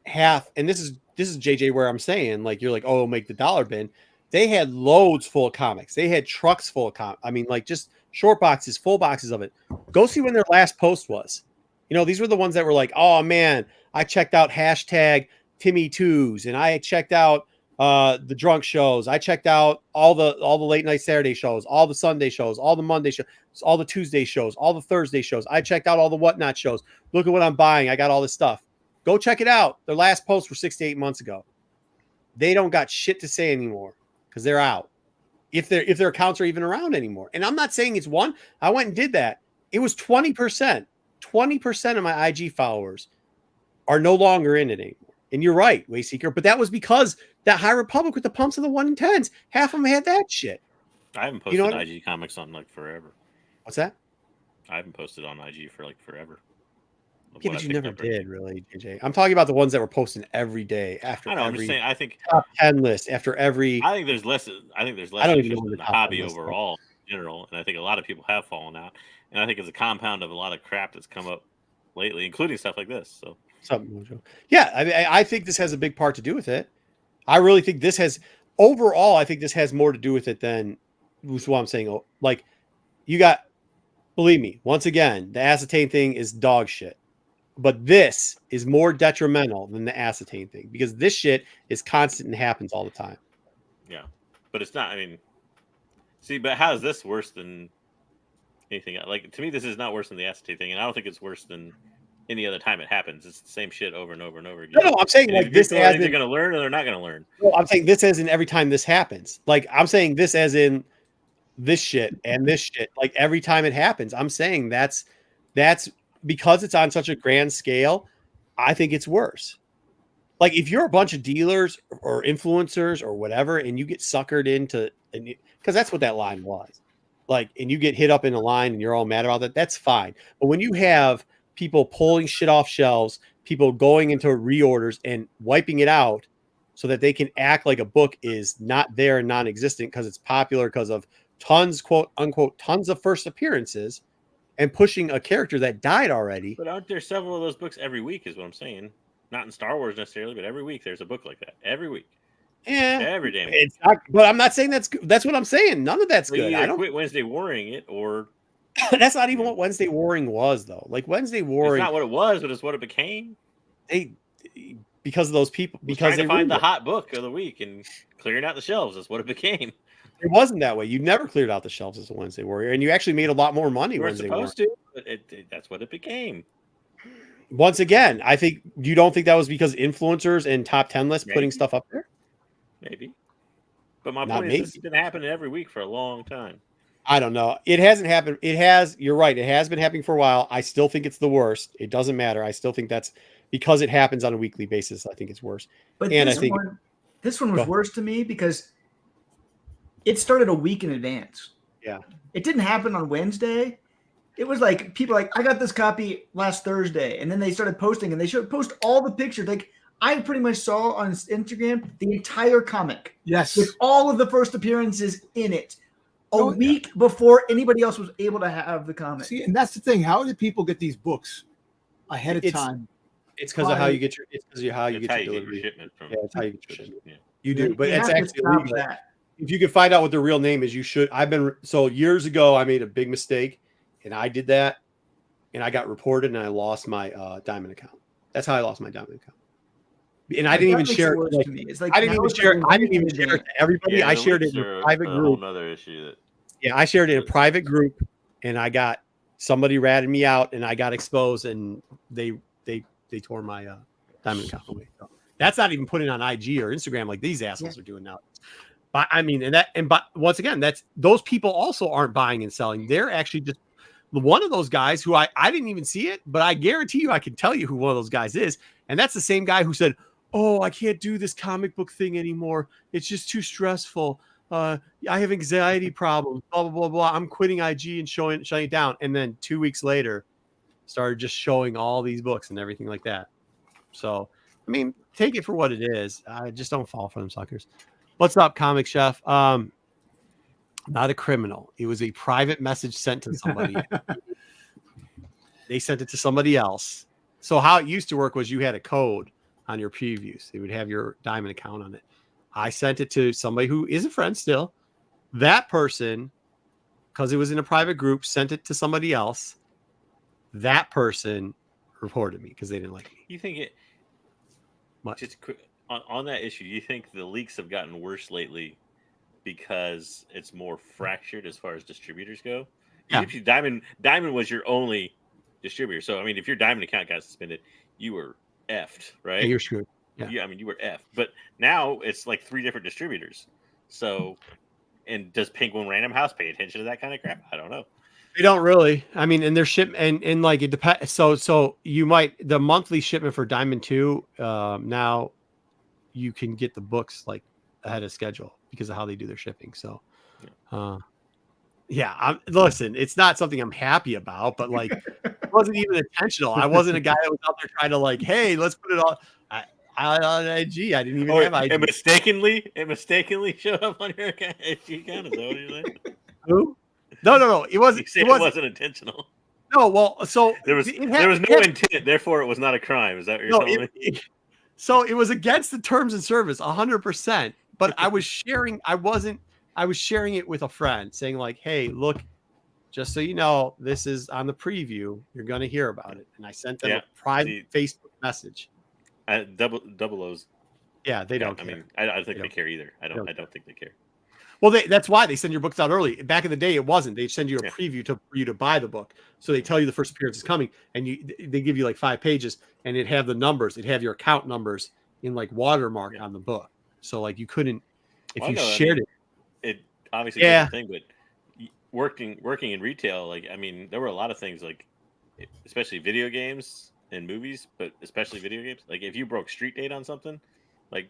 Speaker 2: half, and this is JJ where I'm saying, like, you're like, oh, make the dollar bin. They had loads full of comics. They had trucks full of comics. I mean, like just short boxes, full boxes of it. Go see when their last post was. These were the ones that were like, oh man, I checked out hashtag Timmy2s, and I checked out the drunk shows. I checked out all the late night Saturday shows, all the Sunday shows, all the Monday shows, all the Tuesday shows, all the Thursday shows. I checked out all the whatnot shows. Look at what I'm buying. I got all this stuff. Go check it out. Their last posts were 6 to 8 months ago. They don't got shit to say anymore because they're out. If their accounts are even around anymore. And I'm not saying it's one. I went and did that. It was 20%. 20% of my IG followers are no longer in it anymore. And you're right, Wayseeker. But that was because that High Republic with the pumps and the 1 in 10s, half of them had that shit.
Speaker 5: I haven't posted IG comics on like forever.
Speaker 2: What's that?
Speaker 5: I haven't posted on IG for like forever.
Speaker 2: Yeah, but you never did, really, JJ. I'm talking about the ones that were posting every day after.
Speaker 5: I know. I'm just saying. I think
Speaker 2: top 10 list after every.
Speaker 5: I think there's less. I don't even know the hobby overall in general, and I think a lot of people have fallen out. And I think it's a compound of a lot of crap that's come up lately, including stuff like this. So
Speaker 2: something. Yeah, I think this has a big part to do with it. I really think this has overall. I think this has more to do with it than what I'm saying. Like you got, believe me, once again, the acetane thing is dog shit. But this is more detrimental than the acetane thing because this shit is constant and happens all the time.
Speaker 5: Yeah, but it's not. I mean, see, but how is this worse than anything else? Like to me, this is not worse than the acetane thing, and I don't think it's worse than any other time it happens. It's the same shit over and over and over again.
Speaker 2: No, I'm saying like this as
Speaker 5: they're going to learn or they're not going to learn.
Speaker 2: No, I'm saying this as in every time this happens. Like I'm saying this as in this shit and this shit. Like every time it happens, I'm saying that's. Because it's on such a grand scale, I think it's worse. Like if you're a bunch of dealers or influencers or whatever, and you get suckered into, because that's what that line was, like, and you get hit up in a line and you're all mad about that, that's fine. But when you have people pulling shit off shelves, people going into reorders and wiping it out so that they can act like a book is not there and non-existent because it's popular because of tons, quote unquote, tons of first appearances, and pushing a character that died already.
Speaker 5: But aren't there several of those books every week is what I'm saying. Not in Star Wars necessarily, but every week there's a book like that. Every week.
Speaker 2: Yeah.
Speaker 5: Every day.
Speaker 2: It's not, but I'm not saying that's good. That's what I'm saying. None of that's good.
Speaker 5: I don't quit Wednesday Warring it or...
Speaker 2: That's not even what Wednesday Warring was, though. Like Wednesday Warring...
Speaker 5: It's not what it was, but it's what it became.
Speaker 2: Because of those people... Because
Speaker 5: they find the hot book of the week and clearing out the shelves. That's what it became.
Speaker 2: It wasn't that way. You never cleared out the shelves as a Wednesday Warrior, and you actually made a lot more money.
Speaker 5: You were
Speaker 2: Wednesday
Speaker 5: supposed
Speaker 2: Warrior.
Speaker 5: to, but that's what it became.
Speaker 2: Once again, I think you don't think that was because influencers and top 10 lists putting stuff up there?
Speaker 5: Maybe. But my
Speaker 2: Not
Speaker 5: point is, this has been happening every week for a long time.
Speaker 2: I don't know. It hasn't happened. It has. You're right. It has been happening for a while. I still think it's the worst. It doesn't matter. I still think that's because it happens on a weekly basis. I think it's worse.
Speaker 4: But
Speaker 2: and
Speaker 4: this one was worse to me because it started a week in advance.
Speaker 2: Yeah.
Speaker 4: It didn't happen on Wednesday. It was like people I got this copy last Thursday, and then they started posting, and they should post all the pictures. Like I pretty much saw on Instagram the entire comic.
Speaker 3: Yes.
Speaker 4: With all of the first appearances in it. A week before anybody else was able to have the comic.
Speaker 3: See, and that's the thing. How do people get these books ahead of time?
Speaker 2: It's because of how you get your. It's because of how you get your delivery.
Speaker 5: Shipment from.
Speaker 2: Yeah, it's how you get your shipment. Yeah. You do, but
Speaker 4: you
Speaker 2: it's
Speaker 4: have to
Speaker 2: actually
Speaker 4: stop
Speaker 2: illegal.
Speaker 4: that.
Speaker 2: If you can find out what the real name is, you should. So years ago, I made a big mistake, and I did that, and I got reported, and I lost my Diamond account. That's how I lost my Diamond account. And I didn't even share it. I didn't even share it. I didn't even share it to everybody. I shared it in a private group.
Speaker 5: Another issue that.
Speaker 2: Yeah, I shared it in a private group, and I got somebody ratted me out, and I got exposed, and they tore my Diamond account away. So that's not even putting on IG or Instagram like these assholes are doing now. But I mean, but once again, those people also aren't buying and selling. They're actually just one of those guys who I didn't even see it, but I guarantee you, I can tell you who one of those guys is, and that's the same guy who said, "Oh, I can't do this comic book thing anymore. It's just too stressful. I have anxiety problems, blah, blah, blah, blah. I'm quitting IG and shutting it down." And then 2 weeks later, started just showing all these books and everything like that. So, I mean, take it for what it is. I just don't fall for them suckers. What's up, Comic Chef? Not a criminal. It was a private message sent to somebody. They sent it to somebody else. So how it used to work was you had a code on your previews. It would have your Diamond account on it. I sent it to somebody who is a friend still. That person, because it was in a private group, sent it to somebody else. That person reported me because they didn't like me.
Speaker 5: You think it?
Speaker 2: What?
Speaker 5: Just on that issue, you think the leaks have gotten worse lately because it's more fractured as far as distributors go?
Speaker 2: Yeah.
Speaker 5: If you Diamond was your only distributor, so I mean, if your Diamond account got suspended, you were effed, right?
Speaker 2: Yeah, you're screwed. Yeah.
Speaker 5: I mean, you were effed. But now it's like 3 different distributors. So, and does Penguin Random House pay attention to that kind of crap? I don't know.
Speaker 2: They don't really. I mean, and their shipment and like it depends. So you might the monthly shipment for Diamond 2. Now you can get the books like ahead of schedule because of how they do their shipping. So, listen, it's not something I'm happy about, but like it wasn't even intentional. I wasn't a guy that was out there trying to like, hey, let's put it on. On IG, I didn't even have IG.
Speaker 5: It mistakenly showed up on your IG account. Is that what you're saying?
Speaker 2: Who? No. It wasn't.
Speaker 5: It wasn't intentional.
Speaker 2: No, well, so
Speaker 5: there was no intent, therefore it was not a crime. Is that what you're telling me?
Speaker 2: So it was against the terms and service, 100%. But I was sharing. I was sharing it with a friend, saying like, "Hey, look, just so you know, this is on the preview. You're going to hear about it." And I sent them a private Facebook message.
Speaker 5: Double O's.
Speaker 2: Yeah, they don't care.
Speaker 5: I mean, I don't think they care either. I don't think they care.
Speaker 2: Well, that's why they send your books out early. Back in the day, it wasn't. They send you a preview for you to buy the book. So they tell you the first appearance is coming, and they give you like 5 pages, and it'd have the numbers. It'd have your account numbers in like watermark on the book. So like you couldn't if you shared it.
Speaker 5: It obviously is a thing, but working in retail, like I mean, there were a lot of things like, especially video games and movies, but especially video games. Like if you broke street date on something, like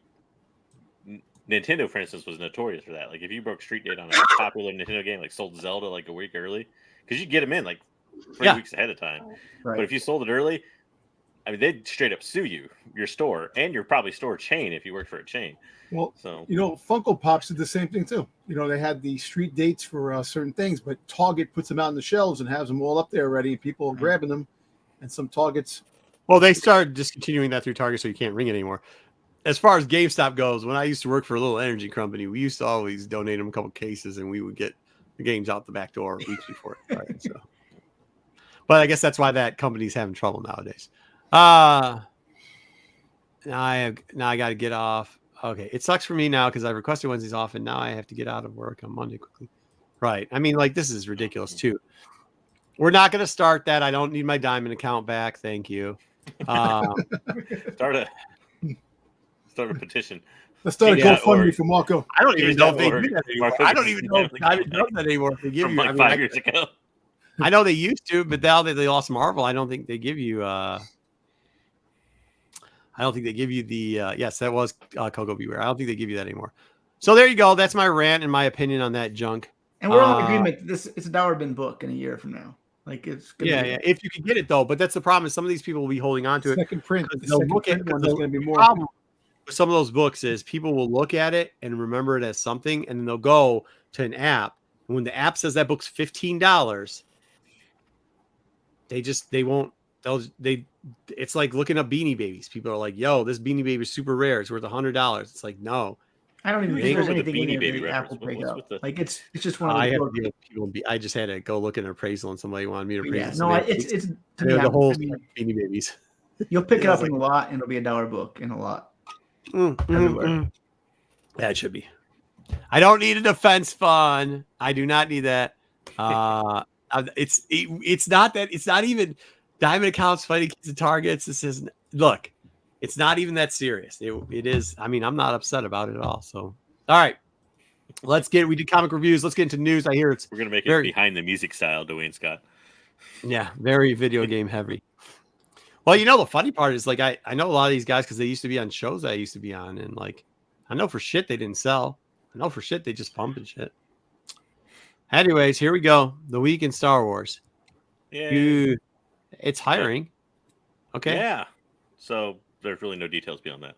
Speaker 5: Nintendo, for instance, was notorious for that. Like if you broke street date on a popular Nintendo game, like sold Zelda like a week early, because you get them in like 3 weeks ahead of time. Right. But if you sold it early, I mean, they'd straight up sue you, your store, and your probably store chain if you worked for a chain.
Speaker 3: Well, so Funko Pops did the same thing too. They had the street dates for certain things, but Target puts them out on the shelves and has them all up there already, and people are grabbing them. And some Targets.
Speaker 2: Well, they started discontinuing that through Target, so you can't ring it anymore. As far as GameStop goes, when I used to work for a little energy company, we used to always donate them a couple cases, and we would get the games out the back door weeks before it. Right, so. But I guess that's why that company's having trouble nowadays. Now I got to get off. Okay, it sucks for me now because I requested Wednesdays off, and now I have to get out of work on Monday quickly. Right. I mean, like, this is ridiculous, too. We're not going to start that. I don't need my Diamond account back. Thank you.
Speaker 5: Start a petition.
Speaker 3: Let's start a GoFundMe for Marco.
Speaker 2: I don't even know if they do that anymore. I don't even know if Diamond does that anymore. If they give you,
Speaker 5: like 5 years ago.
Speaker 2: I know they used to, but now that they lost Marvel, I don't think they give you. I don't think they give you the. Yes, that was Coco Beware. I don't think they give you that anymore. So there you go. That's my rant and my opinion on that junk.
Speaker 4: And we're all in agreement. It's a $1 book in a year from now. Like it's
Speaker 2: yeah. If you can get it though, but that's the problem. Is some of these people will be holding on to it.
Speaker 3: Second print. The
Speaker 2: they'll
Speaker 3: second
Speaker 2: look
Speaker 3: print
Speaker 2: at
Speaker 3: one is going to be more.
Speaker 2: Problem with some of those books is people will look at it and remember it as something, and then they'll go to an app. And when the app says that book's $15, they won't. It's like looking up Beanie Babies. People are like, "Yo, this Beanie Baby is super rare. It's worth $100." It's like, no.
Speaker 4: I don't even think there's anything in
Speaker 5: Baby
Speaker 4: the Apple
Speaker 5: reference.
Speaker 4: breakup.
Speaker 5: The...
Speaker 4: Like it's just one of the books.
Speaker 2: I just had to go look at an appraisal, and somebody wanted me to appraise.
Speaker 4: Yeah, no, it's
Speaker 2: the whole Beanie Babies.
Speaker 4: You'll pick it up in a lot, and it'll be a $1 book in a lot.
Speaker 2: Yeah, it should be. I don't need a defense fund. I do not need that. It's not that. It's not even Diamond accounts fighting kids and targets. This is look. It's not even that serious. It is. I mean, I'm not upset about it at all. So, all right, we did comic reviews. Let's get into news. I hear
Speaker 5: we're gonna make it behind the music style, Dwayne Scott.
Speaker 2: Yeah, very video game heavy. Well, the funny part is like I know a lot of these guys because they used to be on shows that I used to be on, and like I know for shit they didn't sell. I know for shit they just pump and shit. Anyways, here we go. The week in Star Wars.
Speaker 5: Yeah,
Speaker 2: it's hiring. Okay.
Speaker 5: Yeah. So there's really no details beyond that.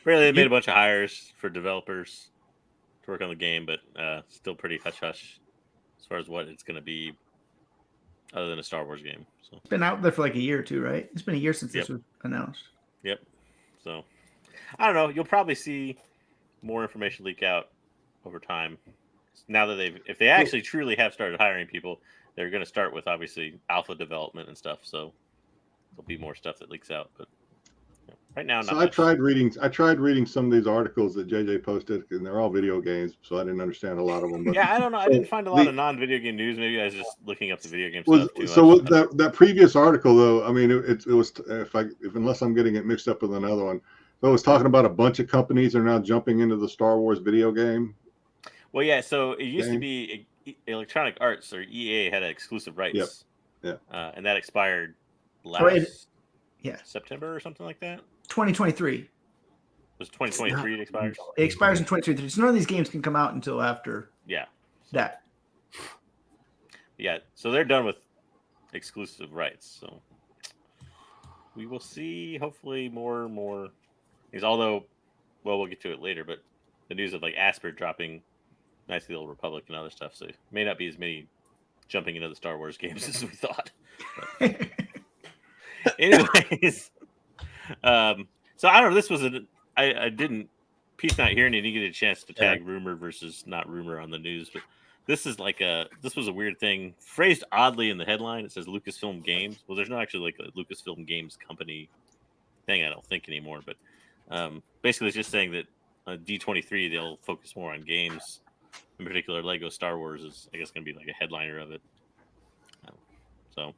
Speaker 5: Really, they made a bunch of hires for developers to work on the game, but still pretty hush hush as far as what it's going to be, other than a Star Wars game. So
Speaker 4: it's been out there for like a year or two, right? It's been a year since this was announced.
Speaker 5: Yep. So I don't know. You'll probably see more information leak out over time. Now that if they actually truly have started hiring people, they're going to start with obviously alpha development and stuff. So there'll be more stuff that leaks out, but right now,
Speaker 1: I tried reading some of these articles that JJ posted, and they're all video games, so I didn't understand a lot of them. But,
Speaker 5: yeah, I don't know. I didn't find a lot of non-video game news. Maybe I was just looking up the video game stuff too much.
Speaker 1: So with that previous article, though, I mean, it was unless I'm getting it mixed up with another one, it was talking about a bunch of companies are now jumping into the Star Wars video game.
Speaker 5: Well, yeah. So it used to be Electronic Arts or EA had exclusive rights.
Speaker 1: Yep.
Speaker 5: Yeah. And that expired last September or something like that.
Speaker 4: 2023.
Speaker 5: It was 2023 it expires?
Speaker 4: It expires in 2023. So none of these games can come out until after that.
Speaker 5: Yeah. So they're done with exclusive rights. So we will see hopefully more and more. Because although, well, we'll get to it later, but the news of like Asper dropping Knights of the Old Republic and other stuff. So it may not be as many jumping into the Star Wars games as we thought. Anyways. So I don't know. This was I didn't. Pete's not here, and he didn't get a chance to tag rumor versus not rumor on the news. But this is this was a weird thing phrased oddly in the headline. It says Lucasfilm Games. Well, there's not actually like a Lucasfilm Games company thing. I don't think anymore. But basically, it's just saying that on D23 they'll focus more on games. In particular, Lego Star Wars is I guess going to be like a headliner of it. So.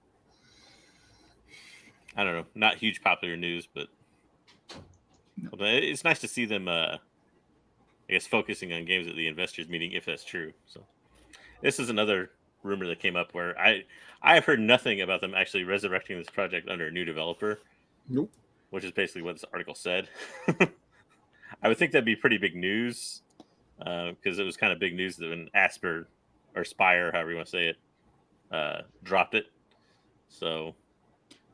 Speaker 5: I don't know. Not huge popular news, but it's nice to see them, I guess, focusing on games at the investors meeting, if that's true. So this is another rumor that came up where I have heard nothing about them actually resurrecting this project under a new developer.
Speaker 3: Nope.
Speaker 5: Which is basically what this article said. I would think that'd be pretty big news because it was kind of big news that when Asper or Spire, however you want to say it, dropped it. So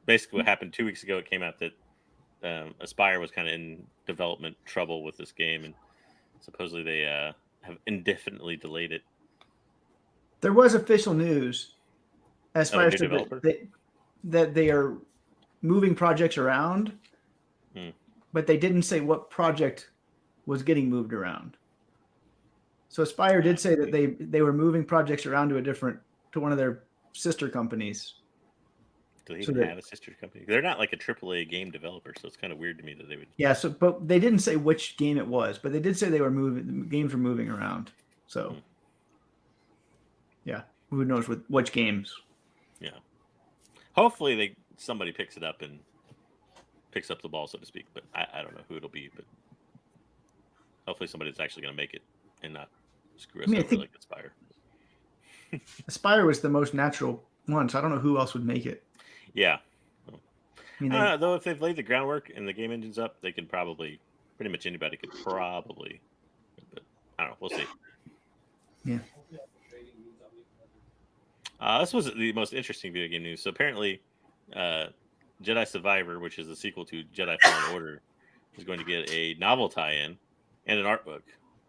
Speaker 5: basically what happened 2 weeks ago, it came out that Aspire was kind of in development trouble with this game, and supposedly they have indefinitely delayed it.
Speaker 4: There was official news as far as that they are moving projects around, but they didn't say what project was getting moved around. So Aspire did say that they were moving projects around to one of their sister companies.
Speaker 5: Do they even have a sister company? They're not like a AAA game developer, so it's kind of weird to me that they would.
Speaker 4: Yeah. So, but they didn't say which game it was, but they did say they were moving. The games were moving around. So, yeah, who knows which games?
Speaker 5: Yeah. Hopefully, somebody picks it up and picks up the ball, so to speak. But I don't know who it'll be. But hopefully, somebody's actually going to make it and not screw us over like Aspire.
Speaker 4: Aspire was the most natural one, so I don't know who else would make it.
Speaker 5: Yeah.
Speaker 4: I mean,
Speaker 5: I don't know, though, if they've laid the groundwork and the game engine's up, they can probably, pretty much anybody could probably, but I don't know, we'll see.
Speaker 4: Yeah.
Speaker 5: This was the most interesting video game news. So apparently, Jedi Survivor, which is the sequel to Jedi Fallen Order, is going to get a novel tie-in and an art book.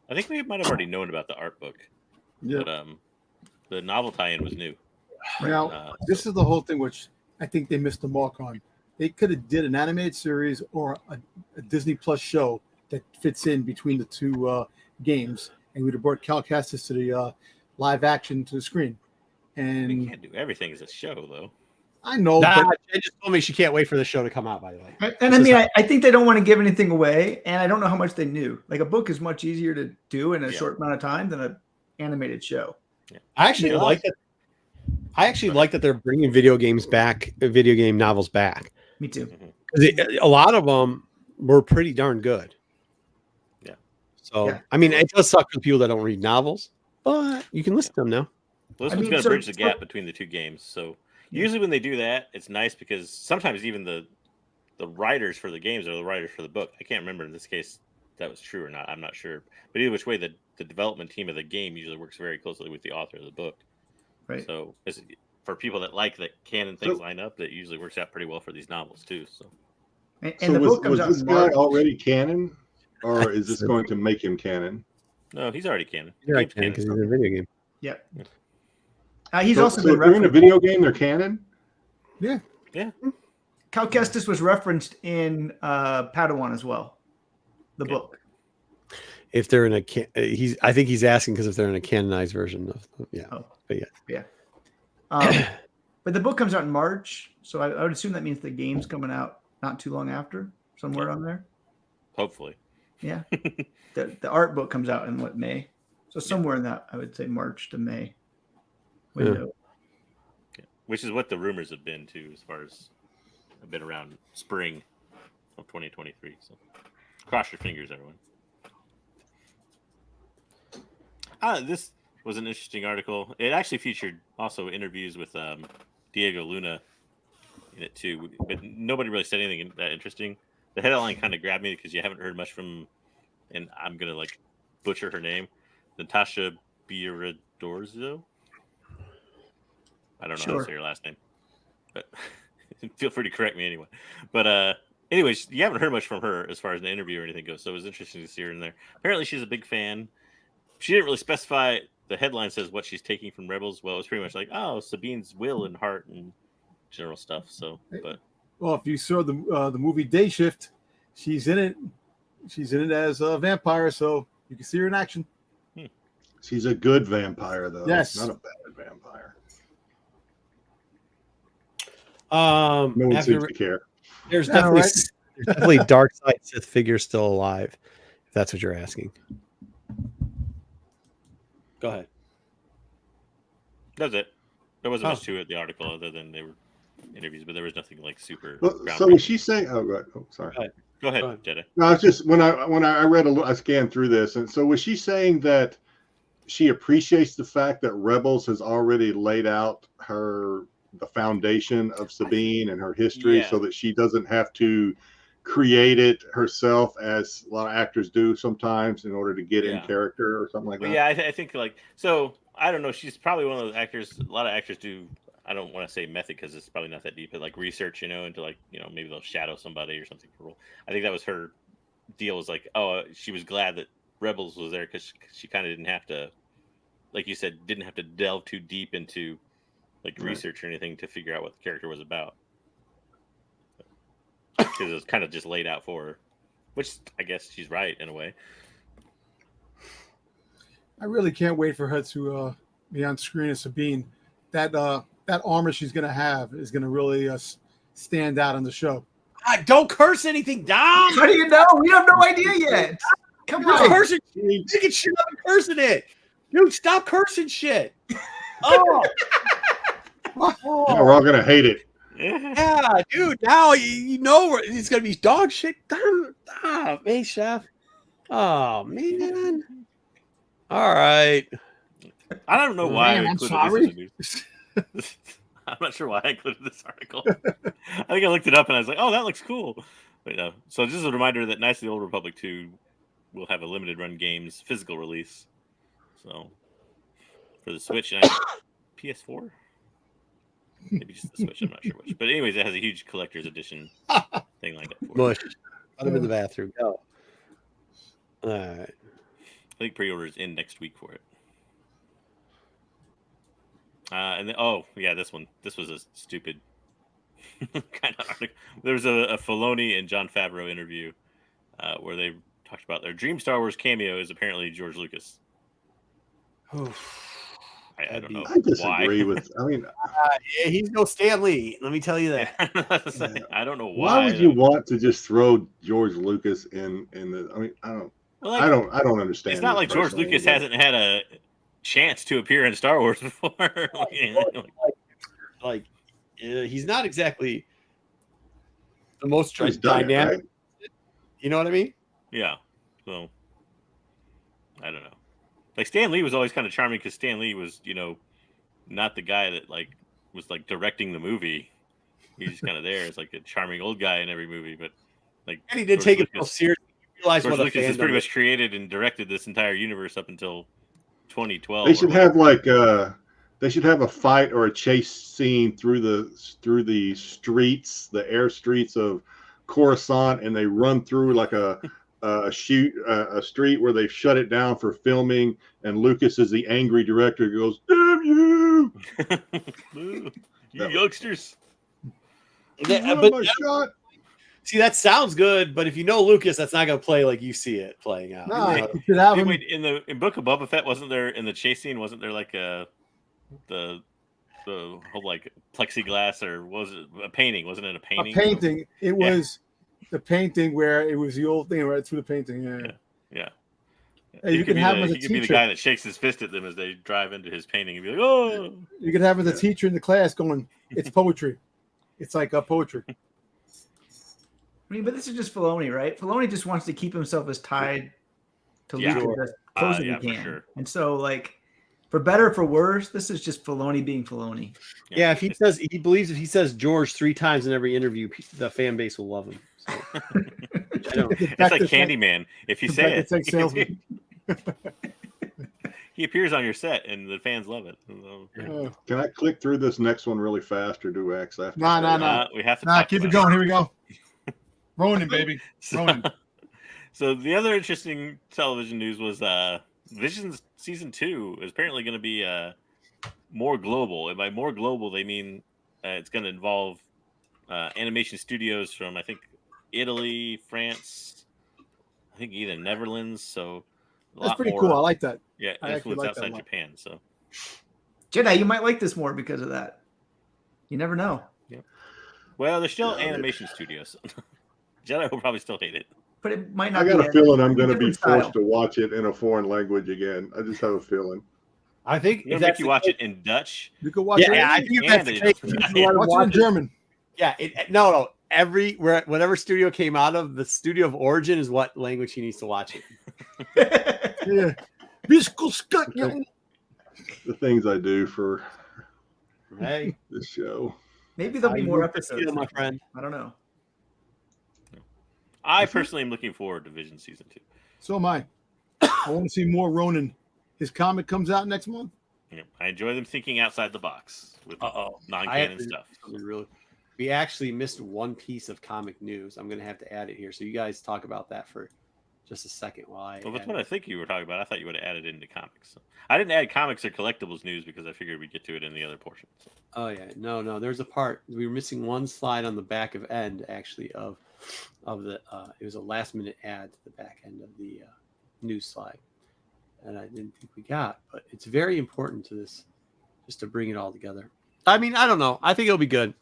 Speaker 5: I think we might have already known about the art book, but the novel tie-in was new.
Speaker 3: Now, this is the whole thing which I think they missed the mark on. They could have did an animated series or a Disney Plus show that fits in between the two games, and we'd have brought Cal Kestis to the live action to the screen. And
Speaker 5: we can't do everything as a show, though.
Speaker 3: I know,
Speaker 2: but
Speaker 3: Jen
Speaker 2: just told me she can't wait for the show to come out, by the way.
Speaker 4: And I mean, I think they don't want to give anything away, and I don't know how much they knew. Like, a book is much easier to do in a short amount of time than an animated show.
Speaker 2: Yeah. I actually like that they're bringing video game novels back.
Speaker 4: Me too.
Speaker 2: A lot of them were pretty darn good.
Speaker 5: Yeah.
Speaker 2: So, I mean, it does suck for people that don't read novels, but you can listen to them now.
Speaker 5: Well, this one's going to bridge the gap between the two games. So usually when they do that, it's nice because sometimes even the writers for the games are the writers for the book. I can't remember in this case that was true or not. I'm not sure. But either which way, the development team of the game usually works very closely with the author of the book.
Speaker 4: Right.
Speaker 5: So for people that like that canon things line up, that usually works out pretty well for these novels too. So,
Speaker 4: and the book comes out
Speaker 1: this guy already canon, or is this going to make him canon?
Speaker 5: No, he's already canon.
Speaker 2: He's already canon because he's in a video game.
Speaker 4: Yeah. He's also been
Speaker 1: they're in a video game. They're canon.
Speaker 3: Yeah.
Speaker 5: Yeah.
Speaker 4: Cal Kestis was referenced in Padawan as well. The book.
Speaker 2: If they're in I think he's asking because if they're in a canonized version of, but
Speaker 4: yeah. But the book comes out in March, so I would assume that means the game's coming out not too long after, somewhere on there.
Speaker 5: Hopefully.
Speaker 4: Yeah. The art book comes out in May? So somewhere in that, I would say March to May window.
Speaker 5: Yeah. Which is what the rumors have been too, as far as I've been around spring of 2023. So cross your fingers, everyone. This was an interesting article. It actually featured also interviews with Diego Luna in it too, but nobody really said anything that interesting. The headline kind of grabbed me because you haven't heard much from, and I'm gonna butcher her name, Natasha Biradorzo. I don't know how to say her last name, but feel free to correct me anyway. But anyways, you haven't heard much from her as far as an interview or anything goes, so it was interesting to see her in there. Apparently, she's a big fan. She didn't really specify. The headline says what she's taking from Rebels. Well, it was pretty much like, Sabine's will and heart and general stuff. So, but
Speaker 3: if you saw the movie Day Shift, she's in it. She's in it as a vampire, so you can see her in action.
Speaker 1: She's a good vampire, though.
Speaker 3: Yes,
Speaker 1: not a bad vampire.
Speaker 2: No
Speaker 1: one seems to care.
Speaker 2: There's definitely Darkside Sith figures still alive. If that's what you're asking. Go ahead.
Speaker 5: That's it. There wasn't much to it, the article, other than they were interviews, but there was nothing super.
Speaker 1: So was she saying? Oh, right. Oh, sorry.
Speaker 5: Go ahead, Jedi.
Speaker 1: No, it's just when I read I scanned through this, and so was she saying that she appreciates the fact that Rebels has already laid out the foundation of Sabine and her history, so that she doesn't have to create it herself, as a lot of actors do sometimes in order to get in character or something like that.
Speaker 5: Yeah, I think so. I don't know. She's probably one of those actors. A lot of actors do. I don't want to say method because it's probably not that deep, but research, into maybe they'll shadow somebody or something for a role. I think that was her deal. Was she was glad that Rebels was there because she kind of didn't have to, like you said, didn't have to delve too deep into research or anything to figure out what the character was about. Because it was kind of just laid out for her, which I guess she's right in a way. I
Speaker 3: really can't wait for her to be on screen as Sabine. That that armor she's going to have is going to really stand out on the show.
Speaker 2: Don't curse anything down.
Speaker 4: How do you know? We have no idea yet. Come on.
Speaker 2: Cursing. Making shit up and cursing it. Dude, stop cursing shit. Oh.
Speaker 1: Now we're all gonna hate it.
Speaker 2: Yeah, dude. Now you know it's gonna be dog shit. Stop, hey, chef. Oh man. All right.
Speaker 5: I don't know why
Speaker 3: Man,
Speaker 5: I
Speaker 3: I'm
Speaker 5: included
Speaker 3: sorry.
Speaker 5: this in the news. I'm not sure why I included this article. I think I looked it up and I was like, "Oh, that looks cool." But no. So just a reminder that Knights of the Old Republic 2 will have a limited run games physical release. So for the Switch and PS4, maybe just the Switch. I'm not sure which. But anyways, it has a huge collector's edition thing like that. For
Speaker 2: Bush. Put him in the bathroom. Go. All right.
Speaker 5: I think pre-order is in next week for it. And then, oh yeah, this one. This was a stupid kind of article. There was a Filoni and Jon Favreau interview where they talked about their dream Star Wars cameo is apparently George Lucas. I don't know.
Speaker 1: I disagree with. I mean,
Speaker 2: yeah, he's no Stan Lee. Let me tell you that.
Speaker 5: I don't know
Speaker 1: why would you want to just throw George Lucas in the? I mean, I don't.
Speaker 5: Well,
Speaker 1: I don't understand.
Speaker 5: It's not like George Lucas hasn't had a chance to appear in Star Wars before.
Speaker 2: He's not exactly the most
Speaker 1: dynamic.
Speaker 2: Right? You know what I mean?
Speaker 5: Yeah. So I don't know. Like Stan Lee was always kind of charming because Stan Lee was, not the guy that was directing the movie. He's just kind of there as like a charming old guy in every movie, but and
Speaker 2: he did take it seriously. Realize
Speaker 5: George
Speaker 2: what
Speaker 5: Lucas has pretty much created and directed this entire universe up until 2012.
Speaker 1: They should have they should have a fight or a chase scene through the streets, the air streets of Coruscant, and they run through like a street where they've shut it down for filming, and Lucas is the angry director who goes, "Damn you,
Speaker 5: you youngsters!"
Speaker 1: My shot.
Speaker 2: See, that sounds good, but if you know Lucas, that's not going to play like you see it playing out.
Speaker 3: No,
Speaker 2: You
Speaker 3: could have him.
Speaker 5: Wait, in Book of Boba Fett, wasn't there in the chase scene? Wasn't there like the whole like plexiglass, or was it a painting? Wasn't it a painting?
Speaker 3: A painting. It was the painting where it was the old thing right through the painting. Yeah. Hey, you can have him as a teacher.
Speaker 5: He could be the guy that shakes his fist at them as they drive into his painting and be like, "Oh!"
Speaker 3: You could have him as a teacher in the class going, "It's poetry. It's like a poetry."
Speaker 4: I mean, but this is just Filoni, right? Filoni just wants to keep himself as tied to Lucas as close as he can.
Speaker 5: Sure.
Speaker 4: And so, for better or for worse, this is just Filoni being Filoni.
Speaker 2: Yeah, if he believes if he says George 3 times in every interview, the fan base will love him. So.
Speaker 5: It's like Candyman. If you say
Speaker 3: it's like salesman.
Speaker 5: He appears on your set, and the fans love it.
Speaker 1: Can I click through this next one really fast, or do X after?
Speaker 3: No.
Speaker 5: We have to.
Speaker 3: Keep it going. Here we go. Ronin, baby. Ronin.
Speaker 5: So the other interesting television news was Visions Season 2 is apparently going to be more global. And by more global, they mean it's going to involve animation studios from, I think, Italy, France, I think even Netherlands. So
Speaker 3: that's pretty cool. I like that.
Speaker 5: Yeah, influence outside Japan. So
Speaker 4: Jedi, you might like this more because of that. You never know.
Speaker 5: Yeah. Well, they're still animation studios. Jedi will probably still hate it.
Speaker 4: But it might not.
Speaker 1: I got a feeling I'm going to be
Speaker 4: style.
Speaker 1: forced to watch it in a foreign language again. I just have a feeling.
Speaker 2: I think
Speaker 5: if make you watch it in Dutch.
Speaker 3: You could watch it.
Speaker 2: Yeah, I think that's the case.
Speaker 3: Watch it in German.
Speaker 2: Yeah, no. Whatever studio came out of, the studio of origin is what language he needs to watch it.
Speaker 3: Yeah.
Speaker 1: The things I do for
Speaker 2: this
Speaker 1: show.
Speaker 4: Maybe there'll be more episodes,
Speaker 2: my friend.
Speaker 4: I don't know.
Speaker 5: I personally am looking forward to Vision Season 2.
Speaker 3: So am I. I want to see more Ronin. His comic comes out next month.
Speaker 5: Yeah, I enjoy them thinking outside the box with non-canon stuff.
Speaker 2: We actually missed one piece of comic news. I'm going to have to add it here. So you guys talk about that for just a second while
Speaker 5: Well, that's what I think you were talking about. I thought you would have added into comics. So I didn't add comics or collectibles news because I figured we'd get to it in the other portion. So.
Speaker 2: Oh yeah, no. There's a part we were missing one slide on the back of end actually of the. It was a last minute add to the back end of the news slide, and I didn't think we got, but it's very important to this, just to bring it all together. I mean, I don't know. I think it'll be good.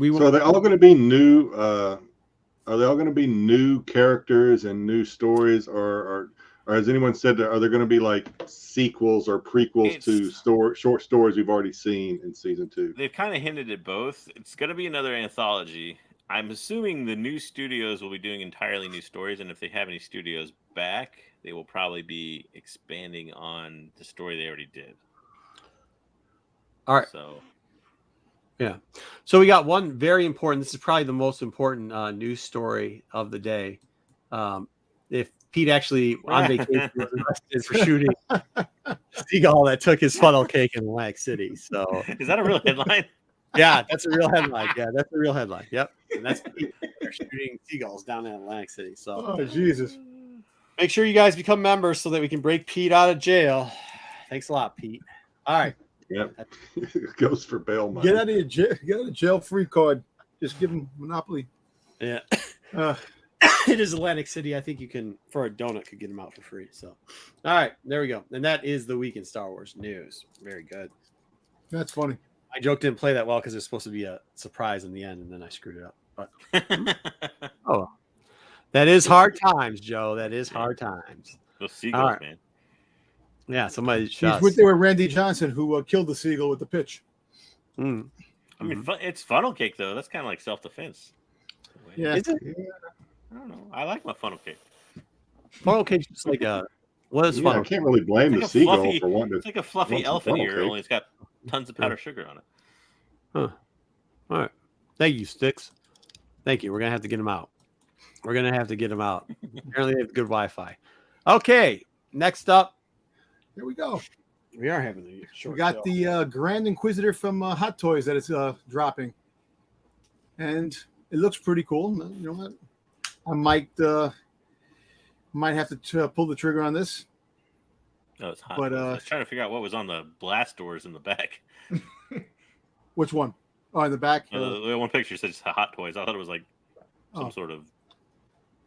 Speaker 1: So are they all going to be new? Are they all going to be new characters and new stories, or has anyone said that are there going to be like sequels or prequels to short stories we've already seen in season 2?
Speaker 5: They've kind of hinted at both. It's going to be another anthology. I'm assuming the new studios will be doing entirely new stories, and if they have any studios back, they will probably be expanding on the story they already did.
Speaker 2: All right.
Speaker 5: So,
Speaker 2: yeah. So we got one very important. This is probably the most important news story of the day. If Pete actually on vacation was arrested for shooting a seagull that took his funnel cake in Atlantic City. So
Speaker 5: is that a real headline?
Speaker 2: Yeah, that's a real headline. Yeah, that's a real headline. Yep. And that's they're shooting seagulls down in Atlantic City. So
Speaker 3: Oh, Jesus.
Speaker 2: make sure you guys become members so that we can break Pete out of jail. Thanks a lot, Pete. All right.
Speaker 1: Yep. It goes for bail money.
Speaker 3: Get out of jail. Get out of jail free card. Just give them Monopoly.
Speaker 2: Yeah. It is Atlantic City. I think you can, for a donut, could get them out for free. So, all right, there we go. And that is the week in Star Wars news. Very good.
Speaker 3: That's funny.
Speaker 2: My joke didn't play that well because it's supposed to be a surprise in the end, and then I screwed it up. But oh, that is hard times, Joe. That is hard times.
Speaker 5: Those seagulls,
Speaker 2: right.
Speaker 5: man.
Speaker 2: Yeah, somebody
Speaker 3: He's
Speaker 2: shot.
Speaker 3: with there with Randy Johnson, who killed the seagull with the pitch.
Speaker 2: Mm.
Speaker 5: I mean, it's funnel cake though. That's kind of like self-defense.
Speaker 3: Yeah.
Speaker 2: Is it?
Speaker 5: I don't know. I like my funnel cake.
Speaker 2: Funnel cake's just like a what is
Speaker 1: Yeah,
Speaker 2: funnel?
Speaker 1: I can't really blame
Speaker 5: It's
Speaker 1: the
Speaker 5: like a
Speaker 1: seagull
Speaker 5: fluffy-
Speaker 1: for wanting
Speaker 5: It's
Speaker 1: to.
Speaker 5: like a fluffy
Speaker 1: Want some
Speaker 5: elephant
Speaker 1: funnel
Speaker 5: ear,
Speaker 1: cake.
Speaker 5: only it's got tons of powdered sugar on it.
Speaker 2: Huh. All right. Thank you, Sticks. Thank you. We're gonna have to get them out. We're gonna have to get them out. Apparently, they have good Wi-Fi. Okay. Next up,
Speaker 3: Here we go.
Speaker 2: we are having a short.
Speaker 3: We got
Speaker 2: show.
Speaker 3: the Grand Inquisitor from Hot Toys that is dropping, and it looks pretty cool. You know what? I might have to pull the trigger on this.
Speaker 5: Oh, it's hot.
Speaker 3: But,
Speaker 5: I was trying to figure out what was on the blast doors in the back.
Speaker 3: Which one? Oh, in the back.
Speaker 5: The one picture says Hot Toys. I thought it was like some
Speaker 3: Oh.
Speaker 5: sort of.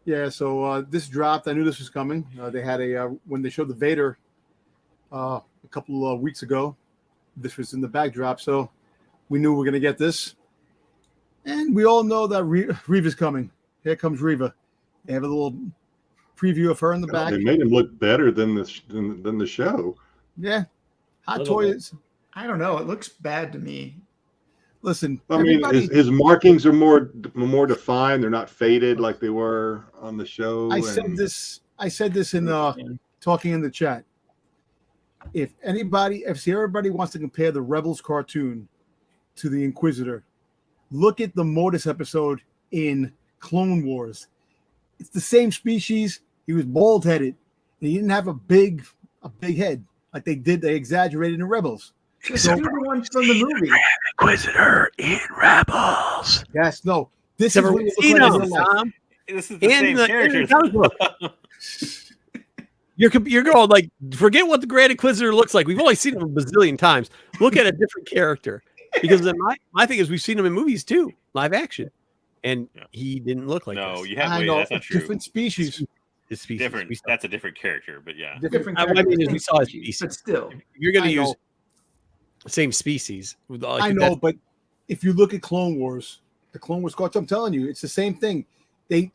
Speaker 3: Yeah. So this dropped. I knew this was coming. They had when they showed the Vader a couple of weeks ago. This was in the backdrop, so we knew we were going to get this. And we all know that Reva's coming. Here comes Reva. They have a little preview of her in the back.
Speaker 1: They made him look better than the show.
Speaker 3: Yeah. Hot
Speaker 2: Little
Speaker 3: Toys.
Speaker 4: I don't know. It looks bad to me.
Speaker 3: Listen,
Speaker 1: I mean, his markings are more defined. They're not faded like they were on the show.
Speaker 3: I said this in talking in the chat. If everybody wants to compare the Rebels cartoon to the Inquisitor, look at the Mortis episode in Clone Wars. It's the same species. He was bald-headed. And he didn't have a big head like they did. They exaggerated in Rebels.
Speaker 4: Just do the one from the movie.
Speaker 2: Inquisitor in Rebels.
Speaker 3: Yes, no. This
Speaker 2: Never
Speaker 3: is what it
Speaker 2: seen
Speaker 3: looks like in
Speaker 2: him,
Speaker 3: real life.
Speaker 2: Tom.
Speaker 5: This is the same character.
Speaker 2: comic book. You're going like, forget what the Grand Inquisitor looks like. We've only seen him a bazillion times. Look at a different character. Because then my thing is we've seen him in movies too, live action. And he didn't look like
Speaker 5: No,
Speaker 2: this.
Speaker 5: you have.
Speaker 3: I
Speaker 5: Wait,
Speaker 3: know,
Speaker 5: that's not true.
Speaker 3: different species.
Speaker 2: His species.
Speaker 5: Different.
Speaker 2: We saw-
Speaker 5: That's a different character, but yeah.
Speaker 4: Different
Speaker 2: I mean,
Speaker 4: characters,
Speaker 2: we saw his
Speaker 4: species,
Speaker 2: species.
Speaker 4: but still.
Speaker 2: If you're going to
Speaker 3: I
Speaker 2: use
Speaker 3: know.
Speaker 2: the same species. Like,
Speaker 3: I know, but if you look at Clone Wars, the Clone Wars cartoon, I'm telling you, it's the same thing. They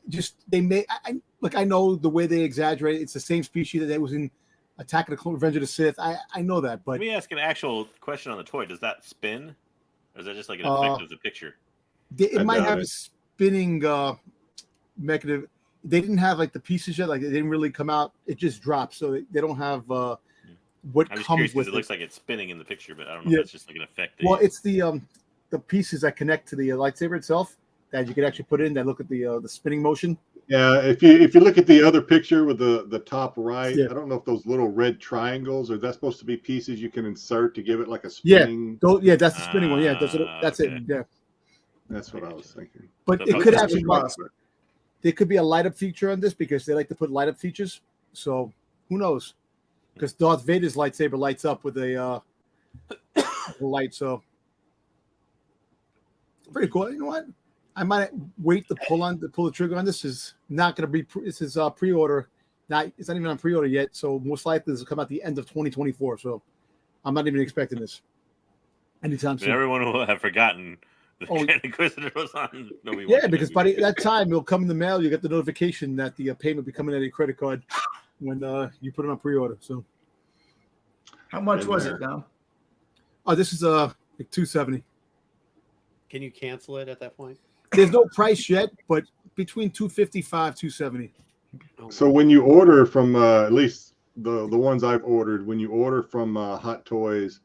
Speaker 3: made. I know the way they exaggerate. It's the same species that was in Attack of the Clone, Revenge of the Sith. I know that, but
Speaker 5: Let me ask an actual question on the toy. Does that spin, or is that just like an effect of the picture?
Speaker 3: it
Speaker 1: I
Speaker 3: might
Speaker 1: doubt
Speaker 3: have
Speaker 1: it.
Speaker 3: a spinning mechanism. They didn't have like the pieces yet. Like they didn't really come out. It just dropped, so they don't have what
Speaker 5: I'm just
Speaker 3: comes
Speaker 5: curious
Speaker 3: with
Speaker 5: because it
Speaker 3: it.
Speaker 5: looks like it's spinning in the picture, but I don't know
Speaker 3: Yeah.
Speaker 5: if that's just like an effect. they
Speaker 3: Well,
Speaker 5: use.
Speaker 3: it's the pieces that connect to the lightsaber itself that you could actually put in that look at the spinning motion.
Speaker 1: Yeah, if you look at the other picture with the top right,
Speaker 3: Yeah.
Speaker 1: I don't know if those little red triangles are that supposed to be pieces you can insert to give it like a spinning.
Speaker 3: Yeah, that's the spinning one. Yeah, that's
Speaker 5: okay.
Speaker 3: it. Yeah,
Speaker 1: That's what I was thinking.
Speaker 3: but
Speaker 5: So
Speaker 3: it
Speaker 5: if
Speaker 3: could
Speaker 5: it's
Speaker 3: actually there could be a light up feature on this because they like to put light up features. So who knows? Because Darth Vader's lightsaber lights up with a light. So pretty cool. You know what? I might wait to pull the trigger on this. Is not going to be. This is pre-order. It's not even on pre-order yet. So most likely this will come out the end of 2024. So I'm not even expecting this. Anytime soon.
Speaker 5: Everyone will have forgotten the Inquisitor was on.
Speaker 3: Yeah, because by that time it'll come in the mail. You get the notification that the payment will be coming out of your credit card when you put it on pre-order. So,
Speaker 4: how much was it now?
Speaker 3: Oh, this is like $270.
Speaker 2: Can you cancel it at that point?
Speaker 3: There's no price yet, but between $255, $270.
Speaker 1: So when you order from at least the ones I've ordered, when you order from Hot Toys,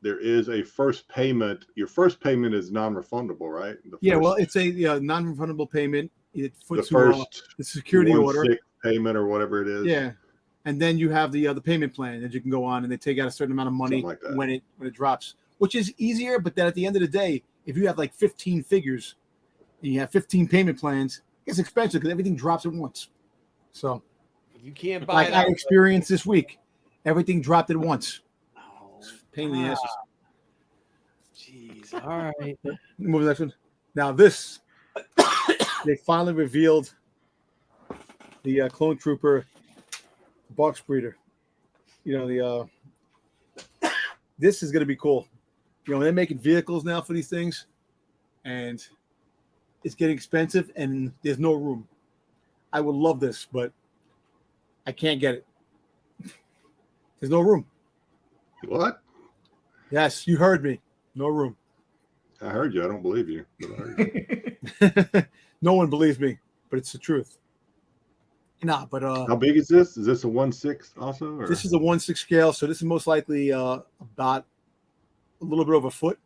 Speaker 1: there is a first payment. Your first payment is non-refundable, right?
Speaker 3: Well, it's a non-refundable payment. It puts
Speaker 1: the first
Speaker 3: the security order
Speaker 1: payment or whatever it is.
Speaker 3: Yeah, and then you have the payment plan that you can go on, and they take out a certain amount of money when it drops, which is easier. But then at the end of the day, if you have like 15 figures and you have 15 payment plans, it's expensive because everything drops at once. So
Speaker 2: you can't buy.
Speaker 3: Like I experienced this week, everything dropped at once. Pain in the asses.
Speaker 2: Jeez. All right.
Speaker 3: Move the next one. Now this, they finally revealed the clone trooper box breeder. This is going to be cool. They're making vehicles now for these things, and it's getting expensive, and there's no room. I would love this, but I can't get it. There's no room.
Speaker 1: What?
Speaker 3: Yes, you heard me. No room.
Speaker 1: I heard you. I don't believe you. But I heard you.
Speaker 3: No one believes me, but it's the truth. But
Speaker 1: how big is this? Is this a 1/6 also? Or?
Speaker 3: This is a 1/6 scale, so this is most likely about a little bit over a foot,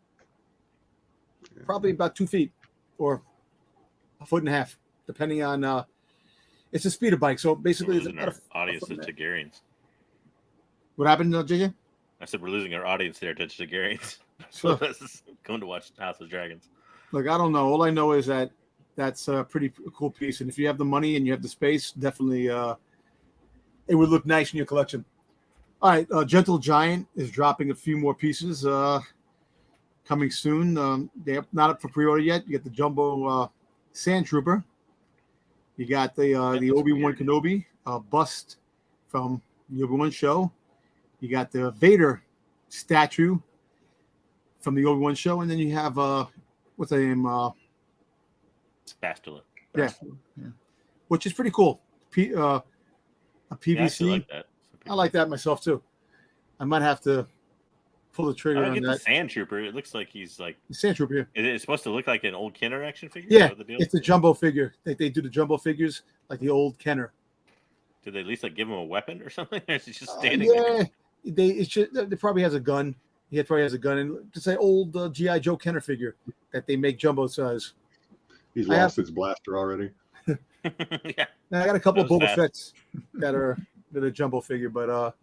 Speaker 3: probably about 2 feet or a foot and a half, depending on. It's a speeder bike, so basically,
Speaker 5: it's about audience to Targaryens.
Speaker 3: What happened, JJ?
Speaker 5: I said we're losing our audience there to Targaryens. So that's going to watch House of Dragons.
Speaker 3: Look, I don't know. All I know is that that's a pretty cool piece, and if you have the money and you have the space, definitely it would look nice in your collection. All right, Gentle Giant is dropping a few more pieces coming soon. They're not up for pre-order yet. You got the Jumbo Sand Trooper. You got the Obi-Wan Kenobi bust from the Obi-Wan show. You got the Vader statue from the Obi-Wan show, and then you have what's the name?
Speaker 5: Bastila.
Speaker 3: Yeah, which is pretty cool. A PVC.
Speaker 5: Yeah, I like that.
Speaker 3: I like that myself too. I might have to pull the trigger on
Speaker 5: that.
Speaker 3: The
Speaker 5: Sand Trooper. It looks like he's like
Speaker 3: the Sand Trooper. Yeah.
Speaker 5: Is it supposed to look like an old Kenner action figure?
Speaker 3: Yeah, it's a jumbo figure. They do the jumbo figures like the old Kenner.
Speaker 5: Did they at least like give him a weapon or something? Or is he just standing there?
Speaker 3: They probably has a gun. He probably has a gun, and it's an old GI Joe Kenner figure that they make jumbo size.
Speaker 1: He's lost his blaster already.
Speaker 5: Yeah.
Speaker 3: Now, I got a couple of Boba Fett's that are jumbo figure, but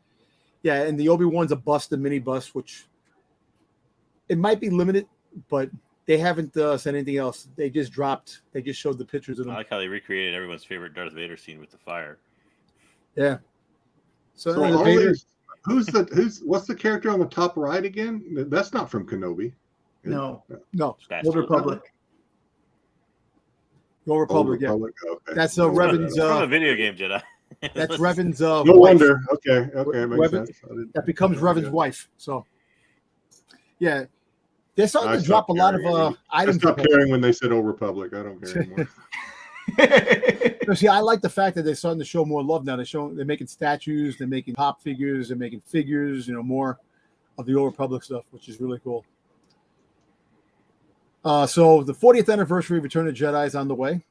Speaker 3: yeah, and the Obi-Wan's a bust, a mini bust, which it might be limited, but they haven't said anything else. They just showed the pictures of them.
Speaker 5: I like how they recreated everyone's favorite Darth Vader scene with the fire.
Speaker 3: Yeah. So
Speaker 1: Vader, what's the character on the top right again? That's not from Kenobi.
Speaker 4: No.
Speaker 3: Old Republic. Old Republic, yeah. Okay. That's Revan's
Speaker 5: from a video game, Jedi.
Speaker 3: That's Revan's
Speaker 1: no wonder. Okay, it makes sense.
Speaker 3: That becomes Revan's wife. So yeah. They're starting to drop a lot of items.
Speaker 1: I stopped caring when they said Old Republic. I don't care anymore.
Speaker 3: See, I like the fact that they're starting to show more love now. They're making statues, they're making pop figures, they're making figures, more of the Old Republic stuff, which is really cool. So the 40th anniversary of Return of the Jedi is on the way,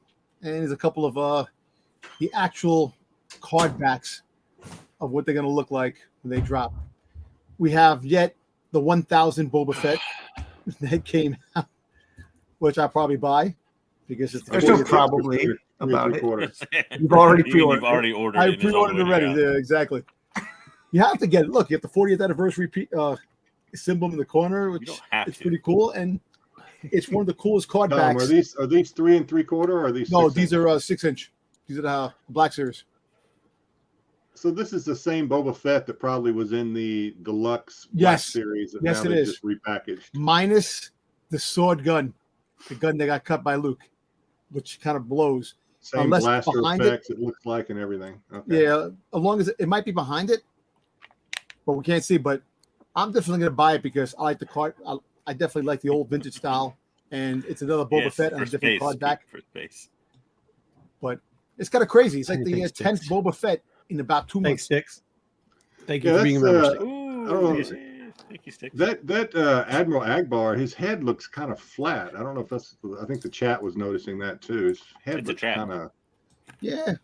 Speaker 3: and there's a couple of the actual card backs of what they're going to look like when they drop. We have yet the 1000 Boba Fett that came out, which I'll probably buy because it's
Speaker 4: there's no probably about it.
Speaker 3: You've already pre-ordered.
Speaker 5: You've already ordered.
Speaker 3: I pre-ordered already. Yeah, exactly. You have to get it. Look, you have the 40th anniversary symbol in the corner, which it's pretty cool, and it's one of the coolest card backs.
Speaker 1: Are these 3 3/4 or are these?
Speaker 3: No, these are 6-inch. These are the Black Series.
Speaker 1: So this is the same Boba Fett that probably was in the deluxe Black Series.
Speaker 3: Yes, it is.
Speaker 1: Just repackaged. Minus
Speaker 3: the sword gun, the gun that got cut by Luke, which kind of blows.
Speaker 1: Same blaster effects, it looks like, and everything. Okay.
Speaker 3: Yeah, as long as it might be behind it, but we can't see. But I'm definitely going to buy it because I like the card. I definitely like the old vintage style, and it's another Boba Fett and a different card back.
Speaker 5: For space.
Speaker 3: But it's kind of crazy. It's like the 10th Boba Fett in about 2 months.
Speaker 2: Thanks, Sticks. Thank you for being a member.
Speaker 5: Thank you, Sticks.
Speaker 1: That Admiral Akbar, his head looks kind of flat. I don't know if that's. I think the chat was noticing that too. His head looks kind of.
Speaker 3: Yeah.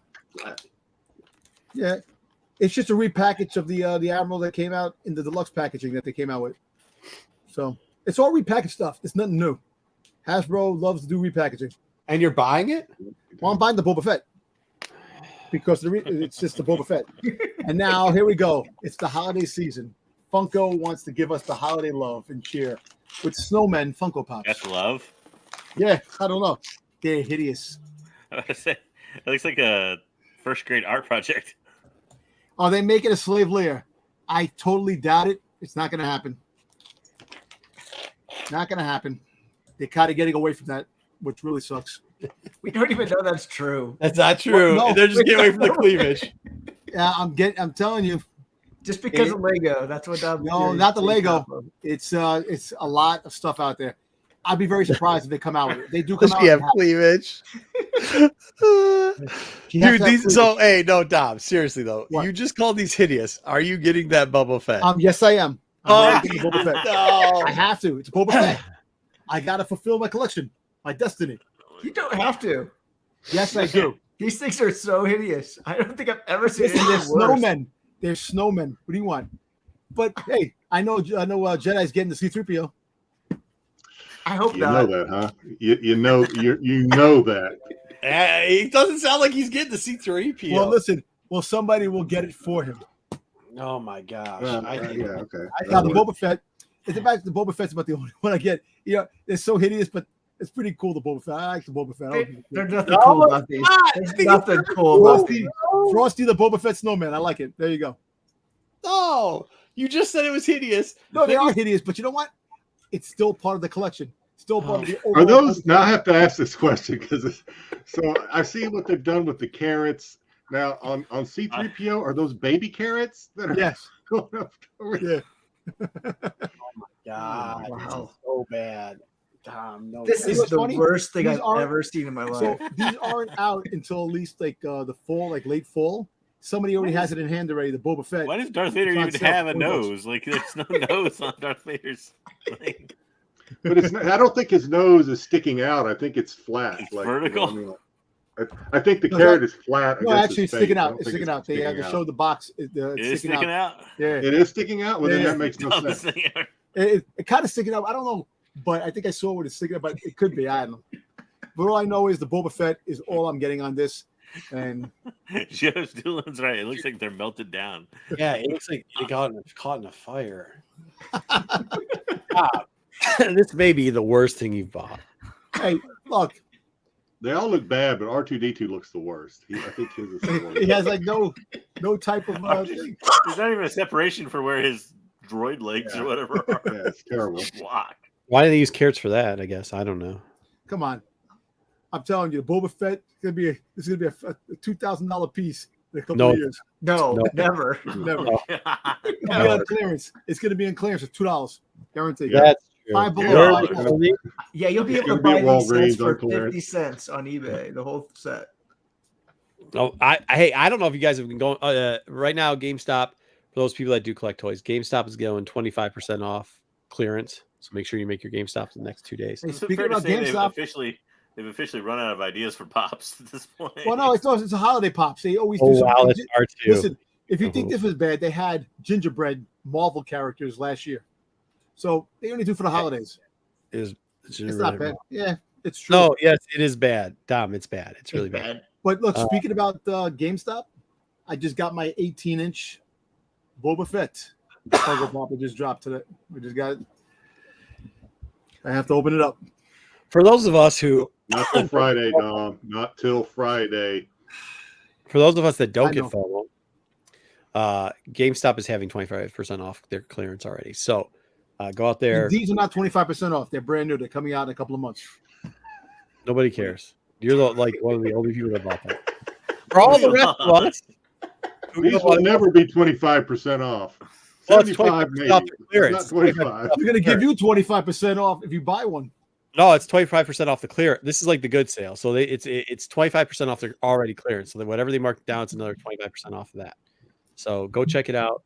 Speaker 3: Yeah. It's just a repackage of the Admiral that came out in the deluxe packaging that they came out with. So it's all repackaged stuff. It's nothing new. Hasbro loves to do repackaging.
Speaker 2: And you're buying it?
Speaker 3: Well, I'm buying the Boba Fett because it's just the Boba Fett. And now here we go. It's the holiday season. Funko wants to give us the holiday love and cheer with snowmen Funko Pops.
Speaker 5: That's love.
Speaker 3: Yeah, I don't know. They're hideous.
Speaker 5: I was say, it looks like a first grade art project.
Speaker 3: Are they making a slave lair? I totally doubt it. It's not going to happen. Not going to happen. They're kind of getting away from that, which really sucks.
Speaker 4: We don't even know that's true.
Speaker 2: That's not true.
Speaker 3: Well, no.
Speaker 2: They're just getting away from the cleavage.
Speaker 3: Yeah, I'm telling you.
Speaker 4: Just because of Lego. That's what that.
Speaker 3: No, not the Lego. It's a lot of stuff out there. I'd be very surprised if they come out with it. They do come out
Speaker 2: We have
Speaker 3: with
Speaker 2: cleavage. Dude, hey, no, Dom. Seriously though,
Speaker 3: What?
Speaker 2: you just called these hideous. Are you getting that Boba Fett?
Speaker 3: Yes, I am. I'm getting Boba Fett.
Speaker 2: No.
Speaker 3: I have to. It's Boba Fett. I gotta fulfill my collection, my destiny.
Speaker 4: You don't have to.
Speaker 3: Yes, I do.
Speaker 4: These things are so hideous. I don't think I've ever seen
Speaker 3: Listen, they're
Speaker 4: anything worse.
Speaker 3: snowmen. They're snowmen. What do you want? But hey, I know Jedi's getting the C-3PO.
Speaker 4: I hope
Speaker 1: You
Speaker 4: not.
Speaker 1: know that, huh? You know that.
Speaker 2: It doesn't sound like he's getting the C3PO.
Speaker 3: Well, listen. Well, somebody will get it for him.
Speaker 2: Oh my gosh.
Speaker 1: Okay.
Speaker 3: Now the Boba Fett. It's about the Boba Fett's about the only one I get. You know, they're so hideous, but it's pretty cool. The Boba Fett. I like the Boba Fett.
Speaker 4: There's nothing cool about these. There's nothing cool about these.
Speaker 3: Frosty the Boba Fett snowman. I like it. There you go.
Speaker 2: No, you just said it was hideous.
Speaker 3: No, they are hideous, but you know what? It's still part of the collection. Still part of the
Speaker 1: Are those now? I have to ask this question because so I've seen what they've done with the carrots. Now on C-3PO, are those baby carrots that are
Speaker 3: yes
Speaker 1: going up over?
Speaker 3: Yeah.
Speaker 2: God,
Speaker 3: Wow.
Speaker 2: so bad. Tom, no.
Speaker 4: This is the worst thing I've ever seen in my life.
Speaker 3: So these aren't out until at least like the fall, like late fall. Somebody already has it in hand already. The Boba Fett.
Speaker 5: Why does Darth Vader even have a nose? Like, there's no nose on Darth Vader's thing.
Speaker 1: But it's not, I don't think his nose is sticking out. I think it's flat.
Speaker 5: It's
Speaker 1: like,
Speaker 5: vertical.
Speaker 1: You know, I think the carrot is flat.
Speaker 3: No,
Speaker 1: against
Speaker 3: actually,
Speaker 1: his
Speaker 3: it's sticking
Speaker 1: face. I
Speaker 3: out.
Speaker 1: don't
Speaker 3: It's
Speaker 1: think
Speaker 3: sticking out. They had to show the box. It's
Speaker 5: sticking out.
Speaker 3: Yeah,
Speaker 1: it is sticking out. Well, then that makes no sense.
Speaker 3: It kind of sticking out. I don't know, but I think I saw what it's sticking out. But it could be. I don't know. But all I know is the Boba Fett is all I'm getting on this. And
Speaker 5: Joe Doolin's right. It looks like they're melted down.
Speaker 2: Yeah, it looks like they got caught in a fire. This may be the worst thing you've bought.
Speaker 3: Hey, look.
Speaker 1: They all look bad, but R2D2 looks the worst. I think his is the worst.
Speaker 3: He has like no type of thing.
Speaker 5: There's not even a separation for where his droid legs or whatever are.
Speaker 1: Yeah, it's terrible.
Speaker 2: Why do they use carrots for that? I guess I don't know.
Speaker 3: Come on, I'm telling you, Boba Fett is gonna be a $2,000 piece in a couple of years.
Speaker 4: No, never.
Speaker 3: Never. It'll be on clearance. It's gonna be in clearance for $2, guaranteed.
Speaker 2: That's true.
Speaker 3: Five below.
Speaker 4: Yeah, you'll be able to buy these sets for 50 cents on eBay. The whole set.
Speaker 2: Oh, I don't know if you guys have been going right now. GameStop, for those people that do collect toys, GameStop is going 25% off clearance. So make sure you make your GameStops in the next 2 days.
Speaker 3: Hey, speaking about GameStop,
Speaker 5: they've officially run out of ideas for pops at this point.
Speaker 3: Well, no, it's a holiday pops. They always do
Speaker 2: wow,
Speaker 3: something.
Speaker 2: that's hard too.
Speaker 3: Listen, if you think this was bad, they had gingerbread Marvel characters last year. So they only do for the holidays.
Speaker 2: It's
Speaker 3: not bad. Yeah, it's true.
Speaker 2: No, yes, it is bad. Dom, it's bad. It's really bad.
Speaker 3: But look, speaking about GameStop, I just got my 18-inch Boba Fett. Funko Pop just dropped today. We just got it. I have to open it up.
Speaker 2: For those of us who
Speaker 1: not till Friday, Dom. Not till Friday.
Speaker 2: For those of us that don't get FOMO, GameStop is having 25% off their clearance already. So go out there.
Speaker 3: And these are not 25% off. They're brand new. They're coming out in a couple of months.
Speaker 2: Nobody cares. You're like one of the only people that bought that. For all the rest of us,
Speaker 1: these will never be 25% off.
Speaker 2: Well, it's
Speaker 1: 75
Speaker 2: 25% off
Speaker 1: maybe.
Speaker 2: the clearance.
Speaker 1: Not 25.
Speaker 3: We're gonna give you 25% off if you buy one.
Speaker 2: No, it's 25% off the clear. This is like the good sale. So it's 25% off the already clearance. So that whatever they mark down, it's another 25% off of that. So go check it out.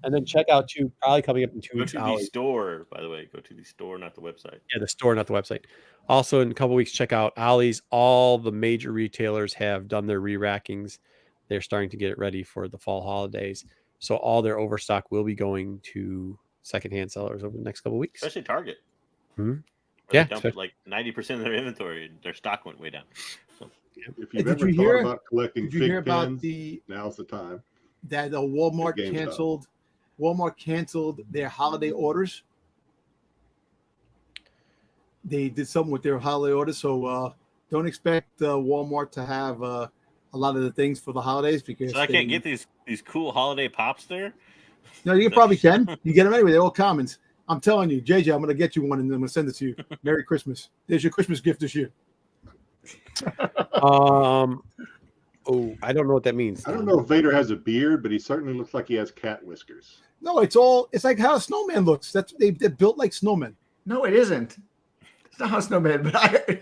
Speaker 2: And then check out probably coming up in 2 weeks.
Speaker 5: Go to the store, by the way. Go to the store, not the website.
Speaker 2: Yeah, the store, not the website. Also, in a couple weeks, check out Ollie's. All the major retailers have done their re-rackings. They're starting to get it ready for the fall holidays. So all their overstock will be going to secondhand sellers over the next couple weeks.
Speaker 5: Especially Target.
Speaker 2: Mm-hmm.
Speaker 5: Yeah, they dumped like 90% of their inventory, and their stock went way down. So,
Speaker 1: if you've ever thought about collecting fig pins, now's the time.
Speaker 3: That Walmart canceled their holiday orders. They did something with their holiday orders, so don't expect Walmart to have a lot of the things for the holidays because
Speaker 5: I can't get these cool holiday pops there.
Speaker 3: No, you probably can. You get them anyway. They're all commons. I'm telling you, JJ, I'm going to get you one and I'm going to send it to you. Merry Christmas. There's your Christmas gift this year.
Speaker 2: Oh, I don't know what that means.
Speaker 1: I don't know if Vader has a beard, but he certainly looks like he has cat whiskers.
Speaker 3: No, it's like how a snowman looks. They're built like snowmen.
Speaker 4: No, it isn't. It's not how a snowman, but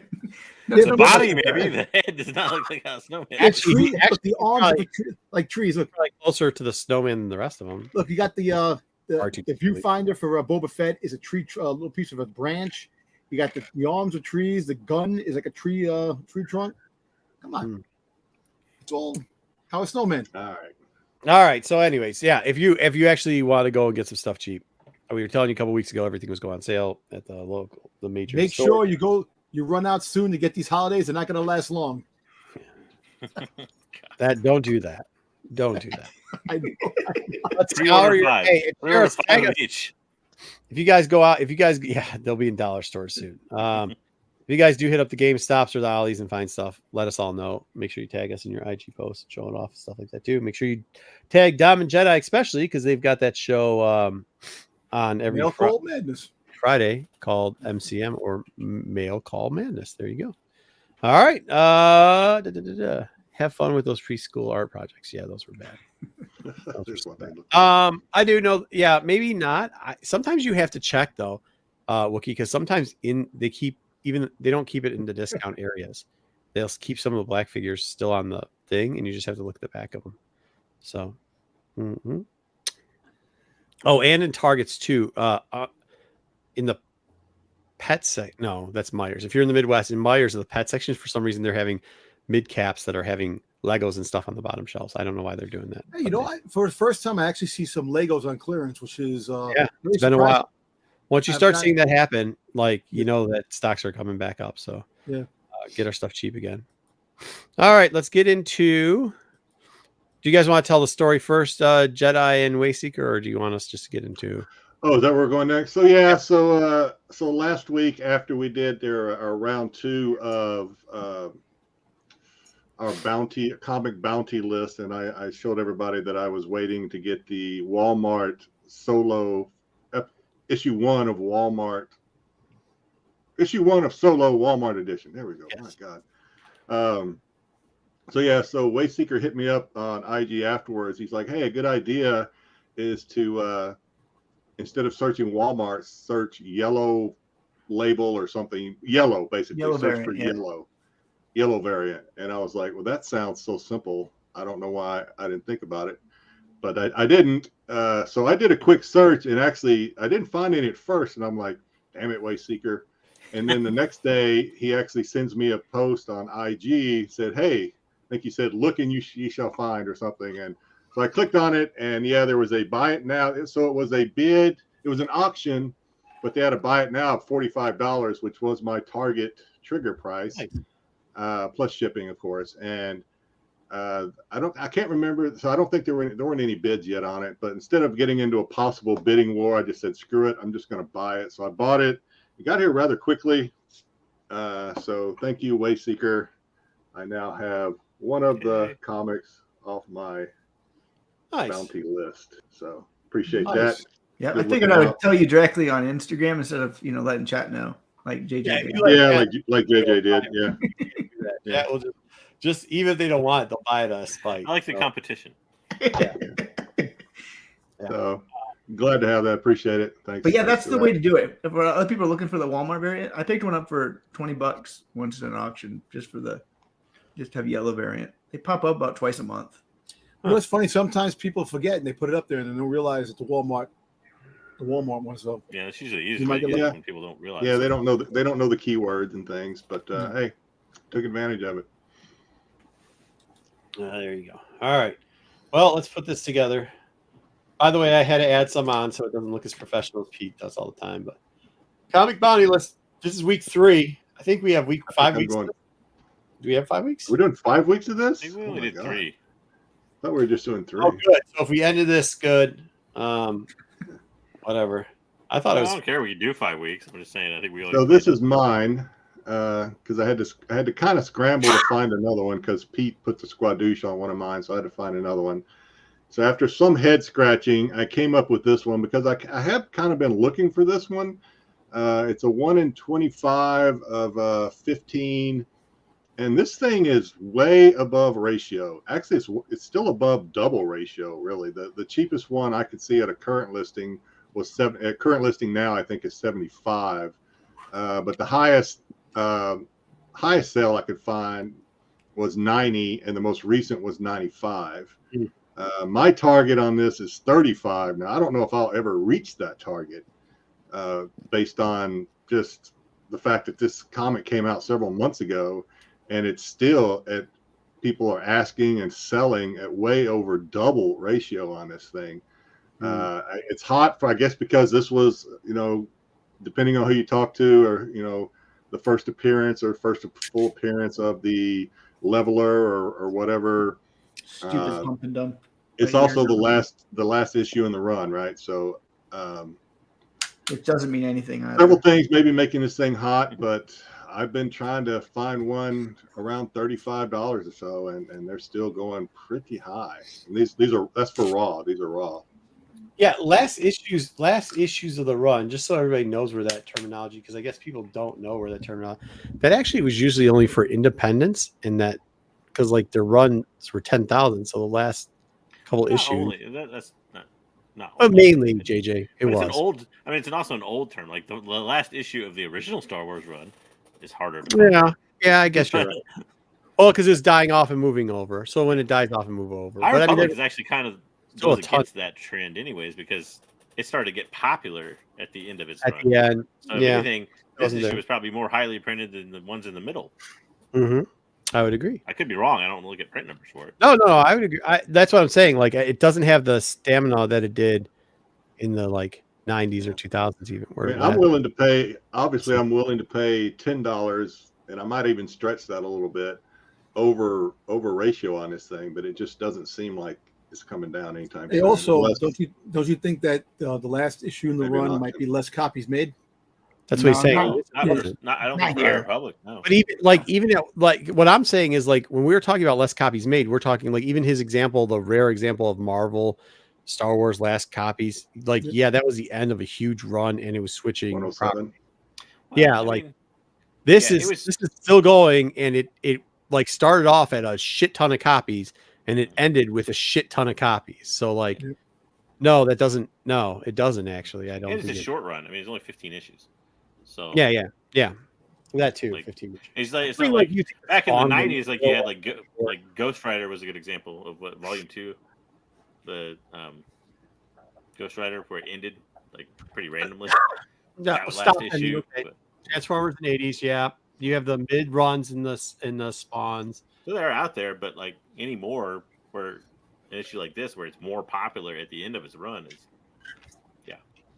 Speaker 5: the body maybe. The head does not look like how a snowman.
Speaker 2: Actually,
Speaker 3: the arms like trees. Look
Speaker 2: like closer to the snowman than the rest of them.
Speaker 3: Look, you got the viewfinder for Boba Fett is a tree, a little piece of a branch. You got the arms of trees. The gun is like a tree trunk. Come on, it's all how a snowman.
Speaker 1: All
Speaker 2: right. So, anyways, yeah, if you actually want to go and get some stuff cheap, we were telling you a couple weeks ago everything was going on sale at the major.
Speaker 3: Make sure you run out soon to get these holidays. They're not going to last long.
Speaker 2: Don't do that. Don't do that.
Speaker 3: I know.
Speaker 2: Let's scour your hey, if you guys go out, they'll be in dollar stores soon. If you guys do hit up the GameStops or the Ollies and find stuff, let us all know. Make sure you tag us in your IG posts, show it off, stuff like that too. Make sure you tag Dom and Jedi, especially because they've got that show on every Friday called MCM or Mail Call Madness. There you go. All right. Have fun with those preschool art projects. Yeah, those were bad. I do know. Yeah, maybe not. Sometimes you have to check though, Wookie, because sometimes they don't keep it in the discount areas. They'll keep some of the black figures still on the thing, and you just have to look at the back of them. So, oh, and in Targets too. In the pet section, no, that's Myers. If you're in the Midwest, in Myers, the pet section, for some reason, they're having mid caps that are having Legos and stuff on the bottom shelves. I don't know why they're doing that.
Speaker 3: Hey, for the first time, I actually see some Legos on clearance, which is
Speaker 2: it's been a while. Once you start seeing that happen, that stocks are coming back up. So get our stuff cheap again. All right, let's get into. Do you guys want to tell the story first, Jedi and Wayseeker, or do you want us just to get into?
Speaker 1: Oh, is that where we're going next? So so last week after we did our round 2 of our comic bounty list, and I showed everybody that I was waiting to get the Walmart Solo issue 1 of Solo Walmart edition. There we go. Yes. Oh my God. So Wayseeker hit me up on IG afterwards. He's like, hey, a good idea is to instead of searching Walmart, search yellow label or something. Yellow, basically.
Speaker 4: Yellow
Speaker 1: search
Speaker 4: variant,
Speaker 1: for yellow variant. And I was like, well, that sounds so simple. I don't know why I didn't think about it, but I didn't. So I did a quick search, and actually I didn't find any at first. And I'm like, damn it, Wayseeker. And then the next day he actually sends me a post on IG, said, hey, I think he said, look and you shall find or something. And so I clicked on it, and there was a buy it now. So it was a bid. It was an auction, but they had a buy it now of $45, which was my target trigger price, plus shipping, of course. And I can't remember. So I don't think there weren't any bids yet on it. But instead of getting into a possible bidding war, I just said, screw it. I'm just going to buy it. So I bought it. It got here rather quickly. So thank you, Wayseeker. I now have one of the comics off my bounty list. So appreciate that.
Speaker 4: Yeah, I figured I would tell you directly on Instagram instead of letting chat know, like JJ did.
Speaker 1: Like JJ did.
Speaker 2: Yeah. Well, just even if they don't want it, they'll buy it on a spike.
Speaker 5: I like the competition.
Speaker 1: So Glad to have that. Appreciate it. Thanks.
Speaker 4: But yeah,
Speaker 1: Thanks
Speaker 4: that's
Speaker 1: for
Speaker 4: the
Speaker 1: that.
Speaker 4: way to do it. If other people are looking for the Walmart variant, I picked one up for $20 once in an auction just to have yellow variant. They pop up about twice a month.
Speaker 3: You know, it's funny. Sometimes people forget and they put it up there and they don't realize it's the Walmart one. So
Speaker 5: yeah, it's usually easy to get when people don't realize.
Speaker 1: Yeah, they don't know the keywords and things, but hey, took advantage of it.
Speaker 2: There you go. All right. Well, let's put this together. By the way, I had to add some on so it doesn't look as professional as Pete does all the time. But Comic Bounty List. This is week 3. I think we have week 5 weeks. Do we have 5 weeks?
Speaker 1: We're doing 5 weeks of this.
Speaker 5: I think we only did 3.
Speaker 1: I thought we were just doing 3.
Speaker 2: Oh, good. So if we ended this good, whatever. I thought it was.
Speaker 5: I don't care. We could do 5 weeks. I'm just saying. I think we only.
Speaker 1: So this is mine because I had to kind of scramble to find another one because Pete put the Squadouche on one of mine, so I had to find another one. So after some head scratching, I came up with this one because I have kind of been looking for this one. It's a 1 in 25 of 15, and this thing is way above ratio. Actually, it's still above double ratio. Really, the cheapest one I could see at a current listing was 7. At current listing now, I think is 75. But the highest sale I could find was 90, and the most recent was 95. My target on this is 35. Now, I don't know if I'll ever reach that target based on just the fact that this comic came out several months ago, and it's still people are asking and selling at way over double ratio on this thing. It's hot I guess because this was, depending on who you talk to, or, the first appearance or first full appearance of the leveler or whatever.
Speaker 4: Stupid pump and dump.
Speaker 1: It's also the last issue in the run, right? So
Speaker 4: which doesn't mean anything either.
Speaker 1: Several things maybe making this thing hot, but I've been trying to find one around $35 or so, and they're still going pretty high. And that's for raw. These are raw.
Speaker 2: Yeah, last issues of the run, just so everybody knows where that terminology, because I guess people don't know where that terminology, that actually was usually only for independents, and that because like their runs were 10,000, so the last couple issues.
Speaker 5: That's not.
Speaker 2: But mainly JJ, it was
Speaker 5: an old. I mean, it's also an old term. Like the last issue of the original Star Wars run is harder to find.
Speaker 2: Yeah, I guess you're right. Well, because it's dying off and moving over. So when it dies off and move over,
Speaker 5: High Republic is actually kind of goes against that trend, anyways, because it started to get popular at the end of its run.
Speaker 2: The end.
Speaker 5: So if anything, this issue was probably more highly printed than the ones in the middle.
Speaker 2: Mm-hmm. I would agree.
Speaker 5: I could be wrong. I don't look at print numbers for it.
Speaker 2: No, I would agree. That's what I'm saying. Like, it doesn't have the stamina that it did in the 90s or 2000s, even.
Speaker 1: I'm willing to pay. Obviously, I'm willing to pay $10, and I might even stretch that a little bit over ratio on this thing. But it just doesn't seem like it's coming down anytime soon.
Speaker 3: Also, don't you think that the last issue in the run might be less copies made?
Speaker 2: That's what he's saying.
Speaker 5: I don't think High Republic. No.
Speaker 2: But even what I'm saying is, like, when we were talking about less copies made, we're talking like even his example, the rare example of Marvel, Star Wars last copies. Like, yeah, that was the end of a huge run, and it was switching. This is still going, and it like started off at a shit ton of copies, and it ended with a shit ton of copies. So like, no, it doesn't actually. I don't.
Speaker 5: And it's a short run. I mean, it's only 15 issues. So
Speaker 2: yeah, that too. 15.
Speaker 5: It's like back in the 90s, like you had like Ghost Rider was a good example of what Volume 2, the Ghost Rider, where it ended like pretty randomly.
Speaker 2: That was last issue. Transformers in the 80s, yeah. You have the mid runs in the spawns.
Speaker 5: So they're out there, but like anymore, where an issue like this, where it's more popular at the end of its run,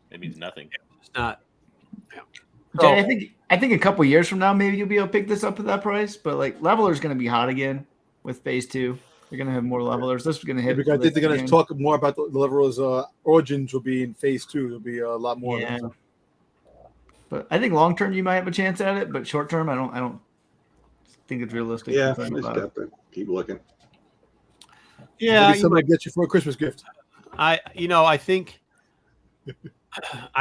Speaker 5: it means nothing.
Speaker 2: It's not.
Speaker 4: Yeah. Jay, I think a couple years from now, maybe you'll be able to pick this up at that price. But like Leveler's going to be hot again with Phase 2. They're going to have more levelers. This is going to hit.
Speaker 3: Because I think they're going to talk more about the levelers' origins. Will be in Phase 2. There'll be a lot more.
Speaker 4: Yeah. But I think long term you might have a chance at it, but short term I don't think it's realistic.
Speaker 1: Yeah, I just have to keep looking.
Speaker 2: Yeah,
Speaker 3: maybe somebody get you for a Christmas gift.
Speaker 2: I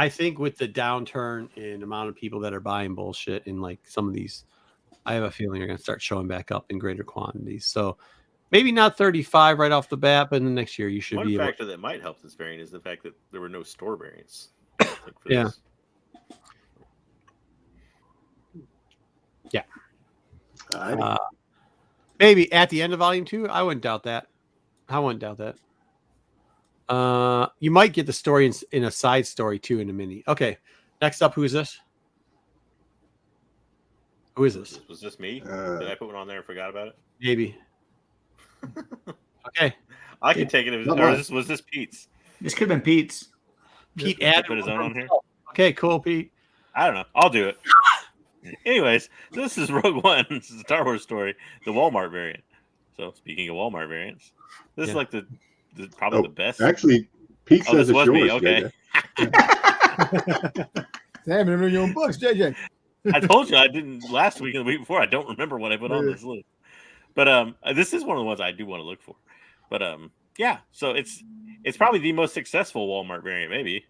Speaker 2: think with the downturn in amount of people that are buying bullshit in like some of these, I have a feeling they're going to start showing back up in greater quantities. So Maybe not 35 right off the bat, but in the next year you should
Speaker 5: One
Speaker 2: be
Speaker 5: factor that might help this variant is the fact that there were no store variants.
Speaker 2: Yeah.
Speaker 5: This.
Speaker 2: Yeah.
Speaker 1: Alrighty.
Speaker 2: Maybe at the end of volume 2. I wouldn't doubt that. You might get the story in a side story too in a mini. Okay. Next up, who is this? Who is this?
Speaker 5: Was this me? Did I put one on there and forgot about it?
Speaker 2: Maybe. Okay.
Speaker 5: I can take it. Was this Pete's?
Speaker 4: This could have been Pete's.
Speaker 2: Pete
Speaker 5: put his own on here.
Speaker 2: Okay, cool, Pete.
Speaker 5: I don't know. I'll do it. Anyways, this is Rogue One. This is a Star Wars story, the Walmart variant. So speaking of Walmart variants, this is like the probably the best.
Speaker 1: Actually, Pete says it's yours.
Speaker 5: Me. Okay.
Speaker 3: Damn, remember your own books, JJ.
Speaker 5: I told you I didn't last week and the week before. I don't remember what I put on this list. But this is one of the ones I do want to look for. But yeah, so it's probably the most successful Walmart variant, maybe,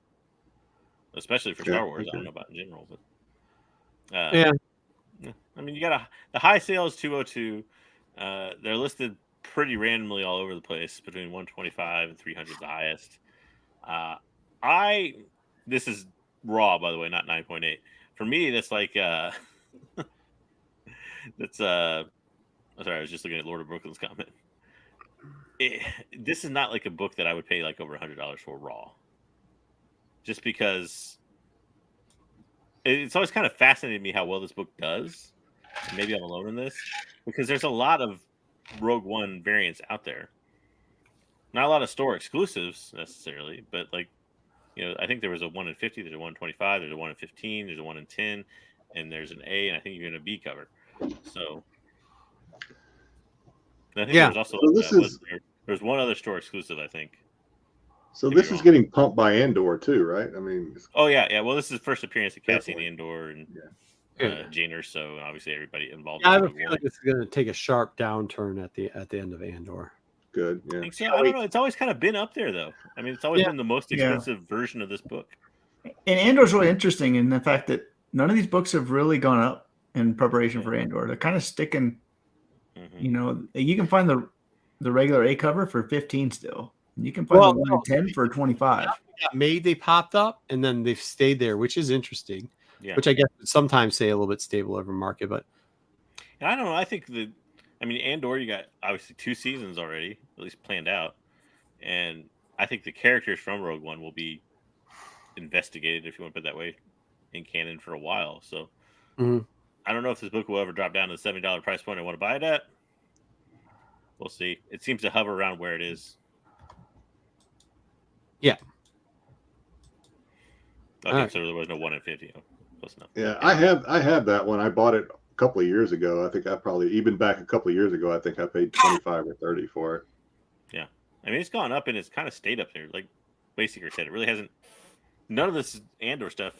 Speaker 5: especially for Star Wars. I don't know about in general, but yeah. I mean, you got the high sale is 202. They're listed pretty randomly all over the place between 125 and 300 the highest. This is raw, by the way, not 9.8. For me, that's like that's sorry, I was just looking at Lord of Brooklyn's comment. This is not like a book that I would pay like over $100 for raw. Just because it's always kind of fascinated me how well this book does. Maybe I'm alone in this because there's a lot of Rogue One variants out there. Not a lot of store exclusives necessarily, but like, I think there was a 1 in 50, there's a 1 in 25, there's a 1 in 15, there's a 1 in 10, and there's an A, and I think even a B cover. So, I think there was also there's one other store exclusive, I think.
Speaker 1: So this is getting pumped by Andor too, right? I mean,
Speaker 5: oh yeah. Well, this is the first appearance of Cassian Andor and Jane Erso, and obviously everybody involved.
Speaker 2: I have a feeling this is going to take a sharp downturn at the end of Andor.
Speaker 1: Good. Yeah.
Speaker 5: I don't know. It's always kind of been up there, though. I mean, it's always been the most expensive version of this book.
Speaker 4: And Andor's really interesting in the fact that none of these books have really gone up in preparation for Andor. They're kind of sticking. You can find the regular A cover for 15 still. You can find the 1 in 10 for 25.
Speaker 2: They popped up and then they've stayed there, which is interesting.
Speaker 5: Yeah.
Speaker 2: Which I guess would sometimes say a little bit stable over market, but
Speaker 5: I don't know. I think Andor, you got obviously 2 seasons already, at least planned out. And I think the characters from Rogue One will be investigated, if you want to put it that way, in canon for a while. So I don't know if this book will ever drop down to the $70 price point I want to buy it at. We'll see. It seems to hover around where it is.
Speaker 2: Yeah.
Speaker 5: Okay, so there was no 1 in 50. Close enough.
Speaker 1: Yeah, I have that one. I bought it a couple of years ago. I think I probably even back a couple of years ago. I think I paid 25 or 30 for it.
Speaker 5: Yeah, I mean it's gone up and it's kind of stayed up there. Like Basinger said, it really hasn't. None of this Andor stuff.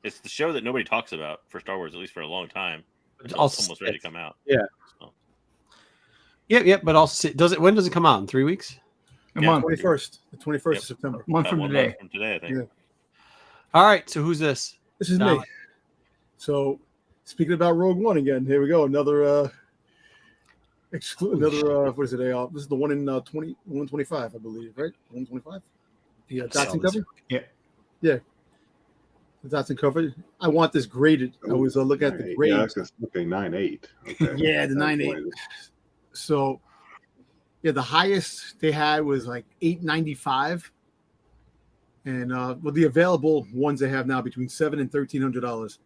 Speaker 5: It's the show that nobody talks about for Star Wars, at least for a long time. It's almost ready to come out.
Speaker 2: Yeah. So. Yeah, but also when does it come out? In 3 weeks?
Speaker 3: A month. 21st. The 21st of September.
Speaker 4: A month from today.
Speaker 5: From today, I think. Yeah.
Speaker 2: All right. So who's this?
Speaker 3: This is me. So speaking about Rogue One again, here we go. Another what is it? This is the one in 125, I believe, right? 125. The Dotson cover.
Speaker 4: Yeah.
Speaker 3: The Dotson cover. I want this graded. I was looking at the grade.
Speaker 1: Yeah, okay, 9.8. Okay.
Speaker 3: Yeah, the 9.8. So, yeah, the highest they had was like $895, and the available ones they have now between $700 and $1,300.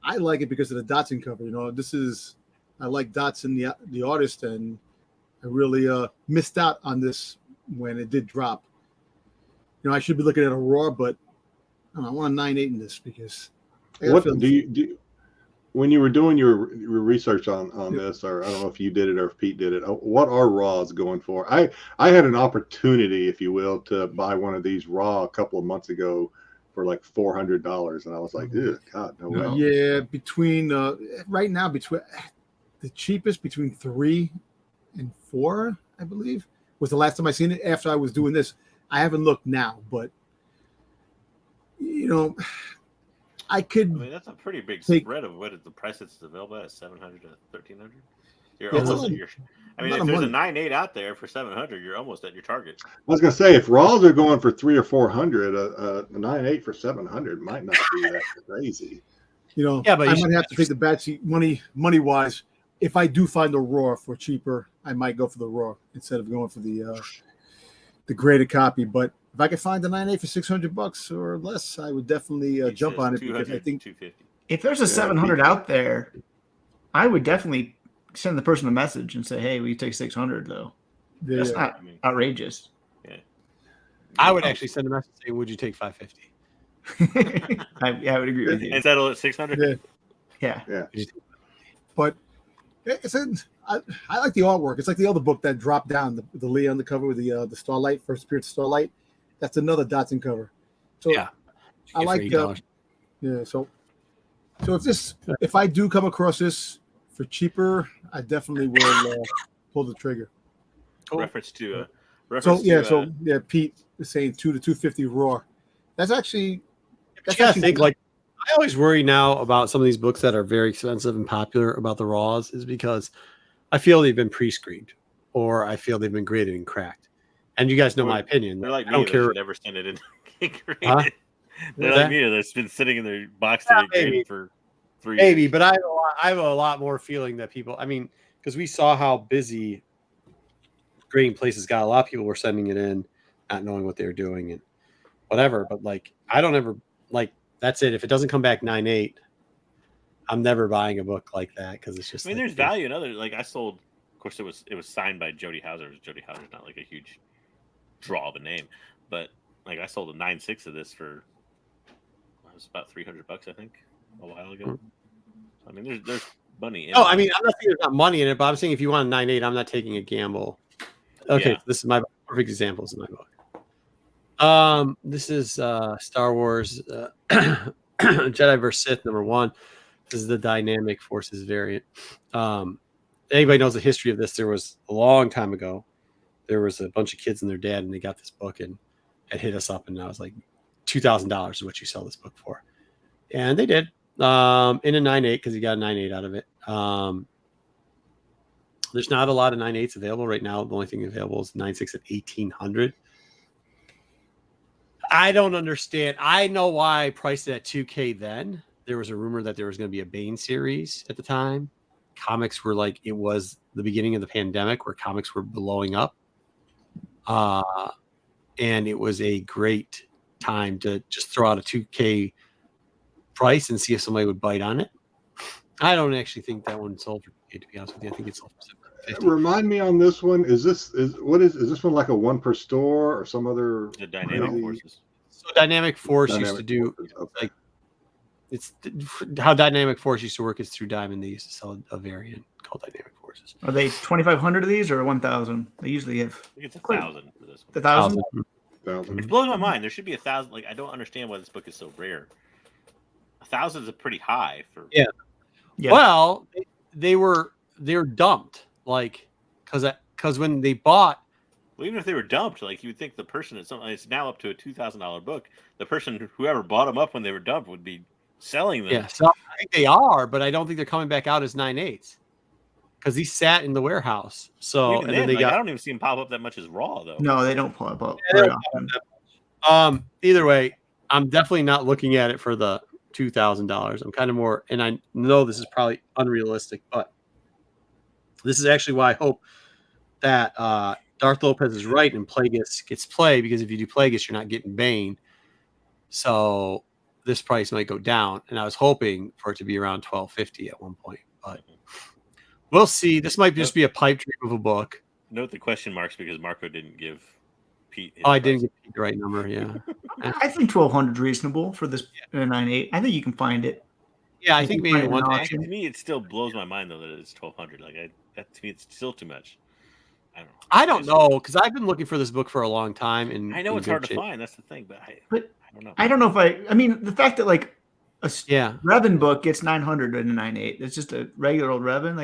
Speaker 3: I like it because of the Dotson cover. I like Dotson, the artist, and I really missed out on this when it did drop. I should be looking at a raw, but I want a 9.8 in this because.
Speaker 1: What do you when you were doing your research on this, or I don't know if you did it or if Pete did it? What are raws going for? I had an opportunity, if you will, to buy one of these raw a couple of months ago for like $400, and I was like, God, no way.
Speaker 3: Yeah, between right now, between the cheapest between 3 and 4, I believe, was the last time I seen it. After I was doing this, I haven't looked now, but
Speaker 5: I mean, that's a pretty big spread of what the price it's available at, $700 to $1,300. You're almost at your. I mean, if there's a 9.8 out there for 700, you're almost at your target.
Speaker 1: I was gonna say if Raws are going for 300 or 400, a 9.8 for 700 might not be that crazy.
Speaker 3: You know, but I might have to take the bad sheet money wise. If I do find a Raw for cheaper, I might go for the Raw instead of going for the graded copy. But if I can find the 9.8 for $600 or less, I would definitely jump on it because I think
Speaker 5: 250.
Speaker 4: If there's a 700 out there, I would definitely send the person a message and say, "Hey, we take 600 though." That's not outrageous.
Speaker 5: Yeah,
Speaker 2: I would actually send a message saying, "Would you take 550?"
Speaker 4: I would agree with you.
Speaker 5: And settle at 600.
Speaker 4: Yeah.
Speaker 3: But I like the artwork. It's like the other book that dropped down, the Leah on the cover with the Starlight, first appearance of Starlight. That's another Dotson cover. So
Speaker 2: yeah,
Speaker 3: I like So if I do come across this for cheaper, I definitely will pull the trigger.
Speaker 5: Cool. Reference to
Speaker 3: Pete is saying 2 to 250 raw. That's actually.
Speaker 2: I think I always worry now about some of these books that are very expensive and popular about the raws is because I feel they've been pre-screened or I feel they've been graded and cracked. And you guys know my opinion.
Speaker 5: They're like
Speaker 2: I don't care.
Speaker 5: Never send it in. Graded. They're like me. That's been sitting in their box to get graded for 3 years.
Speaker 2: Maybe, but I have a lot more feeling that people. I mean, because we saw how busy grading places got. A lot of people were sending it in, not knowing what they were doing and whatever. But I don't ever that's it. If it doesn't come back 9.8, I'm never buying a book like that because it's just.
Speaker 5: I mean, there's value in other. I sold. Of course, it was signed by Jody Houser. Jody Houser's not a huge draw of a name, but I sold a 9.6 of this for it was about $300, I think, a while ago. I mean, there's money in it.
Speaker 2: I mean, I'm not saying there's not money in it, but I'm saying if you want a 9.8, I'm not taking a gamble. Okay, This is my perfect examples in my book. This is Star Wars Jedi vs. Sith #1. This is the Dynamic Forces variant. Anybody knows the history of this? There was a long time ago. There was a bunch of kids and their dad, and they got this book and had hit us up, and I was like, $2,000 is what you sell this book for, and they did. In a 9.8 because you got a 9.8 out of it. There's not a lot of 9.8s available right now. The only thing available is 9.6 at 1,800. I don't understand. I know why I priced it at $2,000 then. There was a rumor that there was going to be a Bane series at the time. Comics were it was the beginning of the pandemic where comics were blowing up. And it was a great time to just throw out a $2,000 price and see if somebody would bite on it. I don't actually think that one sold for $2,000, to be honest with you. I think it sold for $750.
Speaker 1: Remind me on this one. Is this one like a one per store or some other?
Speaker 5: The Dynamic Forces.
Speaker 2: So Dynamic Force used to do it's how Dynamic Force used to work is through Diamond. They used to sell a variant called Dynamic Forces.
Speaker 4: Are they 2,500 of these or 1,000? They usually have.
Speaker 5: I think it's 1,000 for this one.
Speaker 4: 1,000?
Speaker 5: It blows my mind. There should be 1,000. I don't understand why this book is so rare. 1,000 is a pretty high for.
Speaker 2: Yeah. Well, they were dumped because when they bought.
Speaker 5: Well, even if they were dumped, you would think the person it's now up to a $2,000 book. The person whoever bought them up when they were dumped would be selling them.
Speaker 2: Yeah, so I think they are, but I don't think they're coming back out as 9.8s because these sat in the warehouse. So
Speaker 5: even then, I don't even see them pop up that much as raw though.
Speaker 4: No, they don't pop up.
Speaker 2: Yeah, either way, I'm definitely not looking at it for the $2,000. I'm kind of more, and I know this is probably unrealistic, but this is actually why I hope that Darth Lopez is right and Plagueis gets play, because if you do Plagueis, you're not getting Bane. So this price might go down, and I was hoping for it to be around $1,250 at one point, but we'll see. This might just be a pipe dream of a book.
Speaker 5: Note the question marks because Marco didn't give Pete.
Speaker 2: I didn't get Pete the right number. Yeah,
Speaker 4: I think 1,200 is reasonable for this 9.8. I think you can find it.
Speaker 2: Yeah, I think maybe one day.
Speaker 5: To me, it still blows my mind though that it's 1,200. To me, it's still too much. I don't know
Speaker 2: because I've been looking for this book for a long time, and
Speaker 5: I know it's hard to find. That's the thing, but I don't know.
Speaker 4: I don't know if I mean the fact that a Revan book gets 900 in a 9.8. It's just a regular old Revan.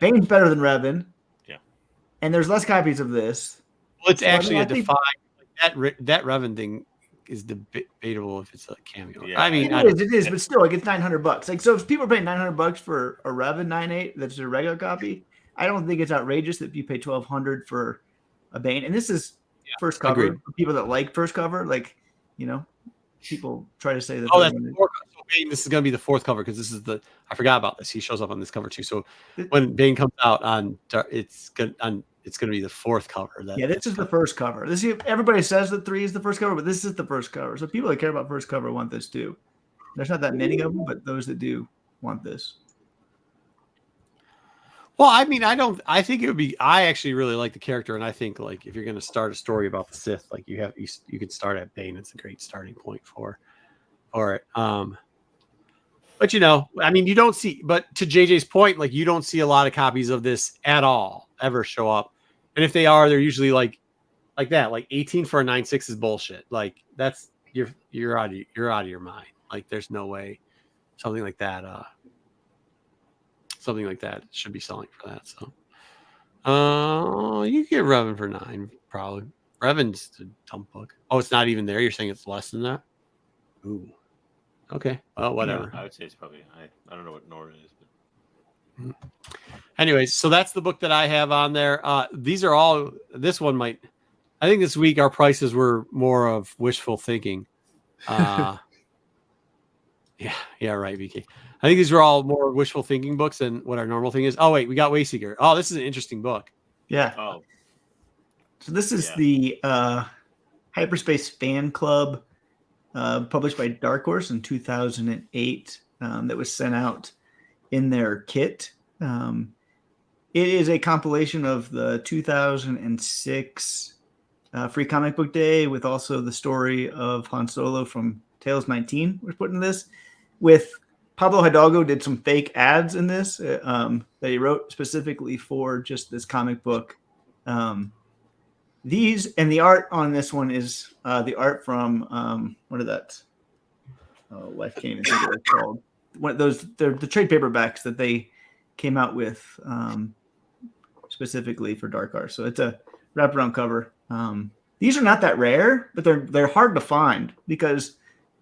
Speaker 4: Bane's better than Revan. Yeah, and there's less copies of this.
Speaker 2: Well, it's actually a defined. That Revan thing is debatable if it's a cameo.
Speaker 4: Yeah. I mean, it is, but still, it's $900. So if people are paying $900 for a Revan 9.8, that's a regular copy. I don't think it's outrageous that if you pay $1,200 for a Bane, and this is first cover.
Speaker 2: agreed.
Speaker 4: For people that like first cover, like, you know, people try to say that.
Speaker 2: Oh, that's Bane. This is going to be the fourth cover because this is I forgot about this. He shows up on this cover too. So when Bane comes out it's going to be the fourth cover.
Speaker 4: This is the first cover. Everybody says that 3 is the first cover, but this is the first cover. So people that care about first cover want this too. There's not that many of them, but those that do want this.
Speaker 2: Well, I mean, I think it would be. I actually really like the character, and I think like if you're going to start a story about the Sith, like you can start at Bane. It's a great starting point for it. But I mean, you don't see. But to JJ's point, like you don't see a lot of copies of this at all ever show up, and if they are, they're usually like that. Like 18 for a 9.6 is bullshit. Like that's you're out of your mind. Like there's no way something like that. Something like that should be selling for that. So, you can get Revan for 9, probably. Revan's a dumb book. Oh, it's not even there. You're saying it's less than that? Ooh. Okay. Well, whatever.
Speaker 5: I would say it's probably. I don't know what Nora is. But...
Speaker 2: Anyways, so that's the book that I have on there. These are all. This one might. I think this week our prices were more of wishful thinking. Yeah, right, VK. I think these were all more wishful thinking books than what our normal thing is. Oh, wait, we got Wayseeker. Oh, this is an interesting book.
Speaker 4: Yeah.
Speaker 5: Oh.
Speaker 4: So this is the Hyperspace Fan Club, published by Dark Horse in 2008, that was sent out in their kit. It is a compilation of the 2006 Free Comic Book Day with also the story of Han Solo from Tales 19 was put in this. With Pablo Hidalgo did some fake ads in this that he wrote specifically for just this comic book. These and the art on this one is the art from what are that? Oh, life can't even think of what it's called. One of those, they're the trade paperbacks that they came out with specifically for Dark Horse. So it's a wraparound cover. These are not that rare, but they're hard to find because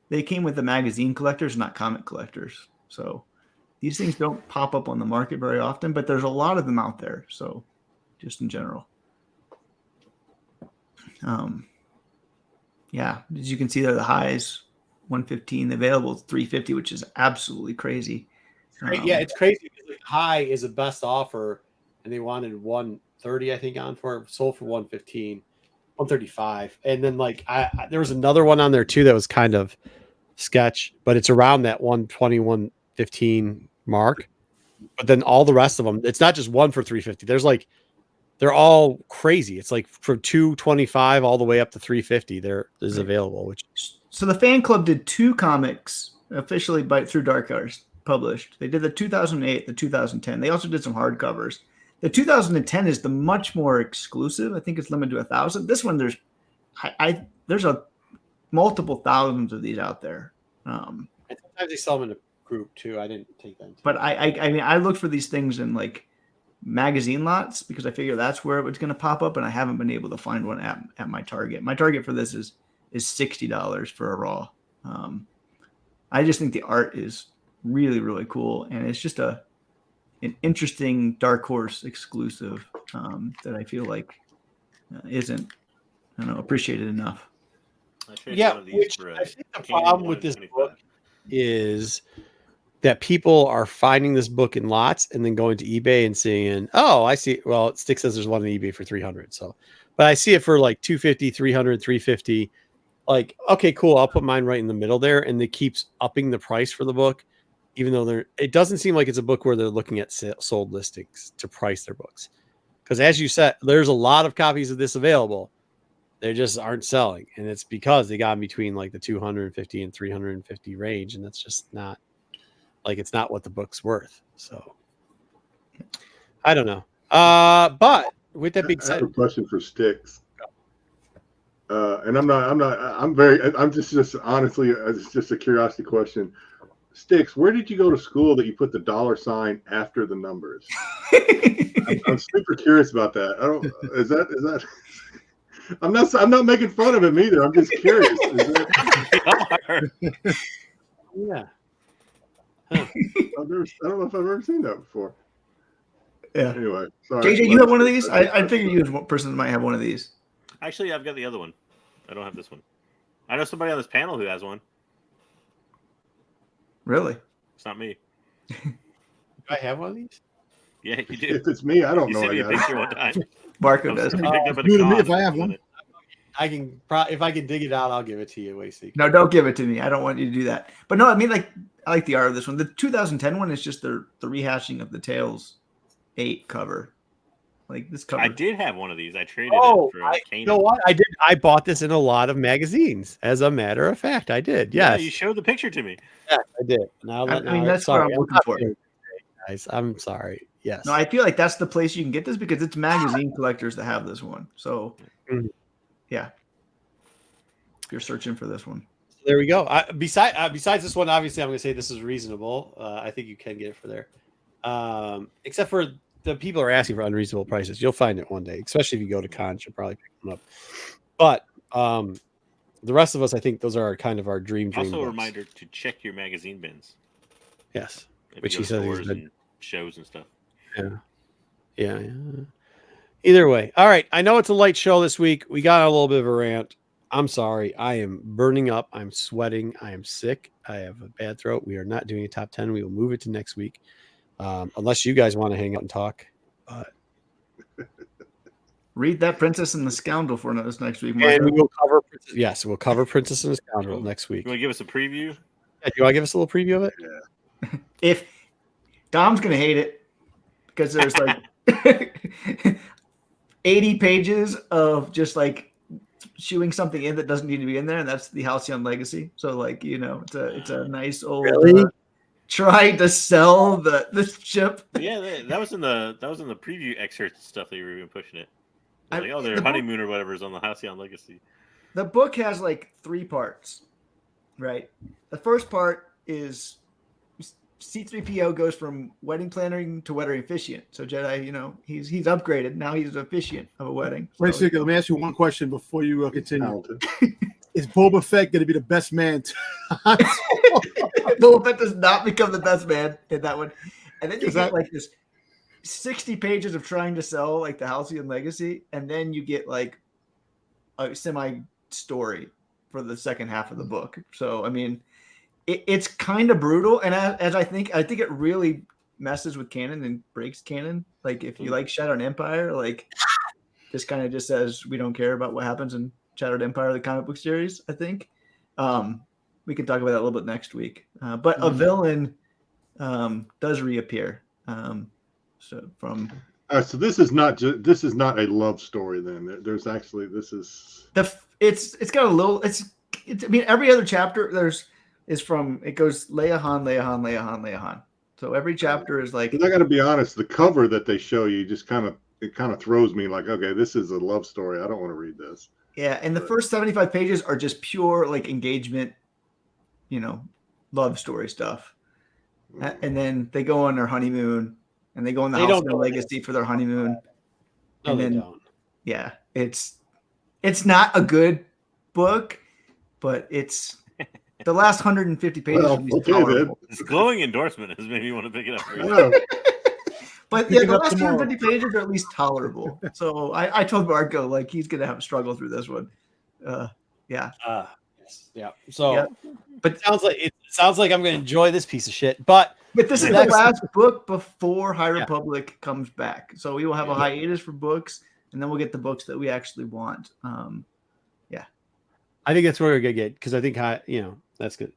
Speaker 4: they came with the magazine collectors, not comic collectors. So these things don't pop up on the market very often, but there's a lot of them out there. So just in general. Yeah, as you can see there, the highs 115, the available 350, which is absolutely crazy.
Speaker 2: Yeah, it's crazy because high is a best offer, and they wanted 130, I think, on for it. Sold for 115, 135, and then like there was another one on there too that was kind of sketch, but it's around that 120, 115 mark. But then all the rest of them, it's not just one for 350. There's like they're all crazy. It's like from 225 all the way up to 350. There is available.
Speaker 4: So the fan club did 2 comics officially through Dark Horse published. They did the 2008, the 2010. They also did some hardcovers. The 2010 is the much more exclusive. I think it's limited to 1,000. This one, there's multiple thousands of these out there.
Speaker 2: And sometimes they sell them in a group too. I didn't take that.
Speaker 4: But I mean, I look for these things in like magazine lots because I figure that's where it was going to pop up, and I haven't been able to find one at my Target. My Target for this is $60 for a raw. I just think the art is really, really cool, and it's just an interesting Dark Horse exclusive that I feel like isn't appreciated enough.
Speaker 2: Yeah, which I think the problem with this book is that people are finding this book in lots and then going to eBay and seeing, oh, I see. Well, Stick says there's one on eBay for 300. So, but I see it for like 250, 300, 350. Like, okay, cool. I'll put mine right in the middle there. And it keeps upping the price for the book, even though it doesn't seem like it's a book where they're looking at sold listings to price their books. Because as you said, there's a lot of copies of this available. They just aren't selling. And it's because they got in between like the 250 and 350 range. And that's just not like, it's not what the book's worth. So I don't know. But with that being said,
Speaker 1: I have a question for Sticks. And I'm just honestly, it's just a curiosity question. Sticks, where did you go to school that you put the $sign after the numbers? I'm super curious about that. Is that I'm not making fun of him either. I'm just curious.
Speaker 2: Yeah.
Speaker 1: I don't know if I've ever seen that before.
Speaker 4: Yeah.
Speaker 1: Anyway, sorry.
Speaker 4: JJ, you have one of these? I figured you was one person that might have one of these.
Speaker 5: Actually, I've got the other one. I don't have this one. I know somebody on this panel who has one.
Speaker 4: Really?
Speaker 5: It's not me.
Speaker 2: Do I have one of these?
Speaker 5: Yeah, you do.
Speaker 1: If it's me, I don't
Speaker 5: You
Speaker 1: know.
Speaker 5: sent me
Speaker 1: I
Speaker 5: a
Speaker 1: got it.
Speaker 5: picture one time.
Speaker 4: Marco does.
Speaker 5: You picked up at a
Speaker 3: do it to me
Speaker 5: con
Speaker 3: if I have
Speaker 5: with
Speaker 3: one.
Speaker 5: it.
Speaker 2: I can if I can dig it out, I'll give it to you. Wait, see.
Speaker 4: No, don't give it to me. I don't want you to do that. But no, I mean, like, I like the art of this one. The 2010 one is just the rehashing of the Tales 8 cover. Like this cover.
Speaker 5: I did have one of these. I traded
Speaker 2: Oh,
Speaker 5: it for
Speaker 2: you know what? I did. I bought this in a lot of magazines. As a matter of fact, I did. Yes,
Speaker 5: Yeah, you showed the picture to me.
Speaker 2: yes, I did. Now,
Speaker 4: I mean, that's what I'm looking for.
Speaker 2: Guys, I'm sorry. Yes.
Speaker 4: No, I feel like that's the place you can get this because it's magazine collectors that have this one. So,
Speaker 2: Mhm.
Speaker 4: yeah, if you're searching for this one.
Speaker 2: There we go. Besides this one, obviously, I'm going to say this is reasonable. I think you can get it for there, except for the people are asking for unreasonable prices. You'll find it one day, especially if you go to cons. You'll probably pick them up. But the rest of us, I think, those are kind of our dream.
Speaker 5: Also, a
Speaker 2: books.
Speaker 5: reminder to check your magazine bins.
Speaker 2: Yes,
Speaker 5: If
Speaker 2: which
Speaker 5: you
Speaker 2: he
Speaker 5: go to
Speaker 2: says he's
Speaker 5: stores
Speaker 2: been-
Speaker 5: and shows and stuff.
Speaker 2: Yeah. Either way, all right. I know it's a light show this week. We got a little bit of a rant. I'm sorry. I am burning up. I'm sweating. I am sick. I have a bad throat. We are not doing a top 10. We will move it to next week. Unless you guys want to hang out and talk.
Speaker 4: Read that Princess and the Scoundrel for us next week,
Speaker 2: And
Speaker 4: Marco.
Speaker 2: we will cover we'll cover Princess and the Scoundrel next week.
Speaker 5: You want to give us a preview?
Speaker 2: Yeah, do you want to give us a little preview of it?
Speaker 4: If Dom's gonna hate it because there's like 80 pages of just like shooing something in that doesn't need to be in there, and that's the Halcyon Legacy. So like, you know, it's a nice old
Speaker 2: Really?
Speaker 4: trying to sell the ship.
Speaker 5: Yeah, that was in the preview excerpt stuff that you were even pushing it.
Speaker 4: I-
Speaker 5: Like, oh, their
Speaker 4: the book-
Speaker 5: honeymoon or whatever is on the Halcyon Legacy.
Speaker 4: The book has like 3 parts, right? The first part is C-3PO goes from wedding planning to wedding officiant. So Jedi, you know, he's upgraded. Now he's an officiant of a wedding.
Speaker 3: Wait a
Speaker 4: So-
Speaker 3: second. Let me ask you one question before you continue.
Speaker 1: Talented.
Speaker 3: Is Boba Fett going to be the best man?
Speaker 4: Boba Fett does not become the best man in that one. And then you
Speaker 3: Is
Speaker 4: get
Speaker 3: that-
Speaker 4: like this 60 pages of trying to sell like the Halcyon Legacy, and then you get like a semi story for the second half of the book. So I mean, it's kind of brutal, and as I think it really messes with canon and breaks canon. Like if you like Shattered Empire, like this kind of just says we don't care about what happens in Shattered Empire, the comic book series. I think we can talk about that a little bit next week. But a villain does reappear. So
Speaker 1: this is not a love story. Then there's actually
Speaker 4: it's got a little. It's I mean every other chapter it goes Leia Han, Leia Han, Leia Han, Leia Han. So every chapter is like.
Speaker 1: I got to be honest. The cover that they show you just kind of throws me like, okay, this is a love story. I don't want to read this.
Speaker 4: Yeah, and the first 75 pages are just pure like engagement, you know, love story stuff. And then they go on their honeymoon, and they go on the Halcyon Legacy for their honeymoon.
Speaker 2: No,
Speaker 4: and
Speaker 2: they
Speaker 4: then,
Speaker 2: don't.
Speaker 4: yeah, it's not a good book, but it's the last 150 pages.
Speaker 1: Well,
Speaker 4: are at least
Speaker 1: okay,
Speaker 4: powerful.
Speaker 5: This glowing endorsement has made me want to pick it up.
Speaker 1: Yeah.
Speaker 4: But
Speaker 3: Pick
Speaker 4: yeah,
Speaker 3: it
Speaker 4: the
Speaker 3: up
Speaker 4: last
Speaker 3: tomorrow.
Speaker 4: 150 pages are at least tolerable. So I told Marco like he's gonna have a struggle through this one. Yeah.
Speaker 2: Yes. Yeah. So,
Speaker 4: Yeah.
Speaker 2: but it sounds like I'm going to enjoy this piece of shit. But
Speaker 4: But this is the
Speaker 2: Next-
Speaker 4: last book before High Republic comes back. So we will have a hiatus for books, and then we'll get the books that we actually want.
Speaker 2: I think that's where we're going to get, because I think, that's good.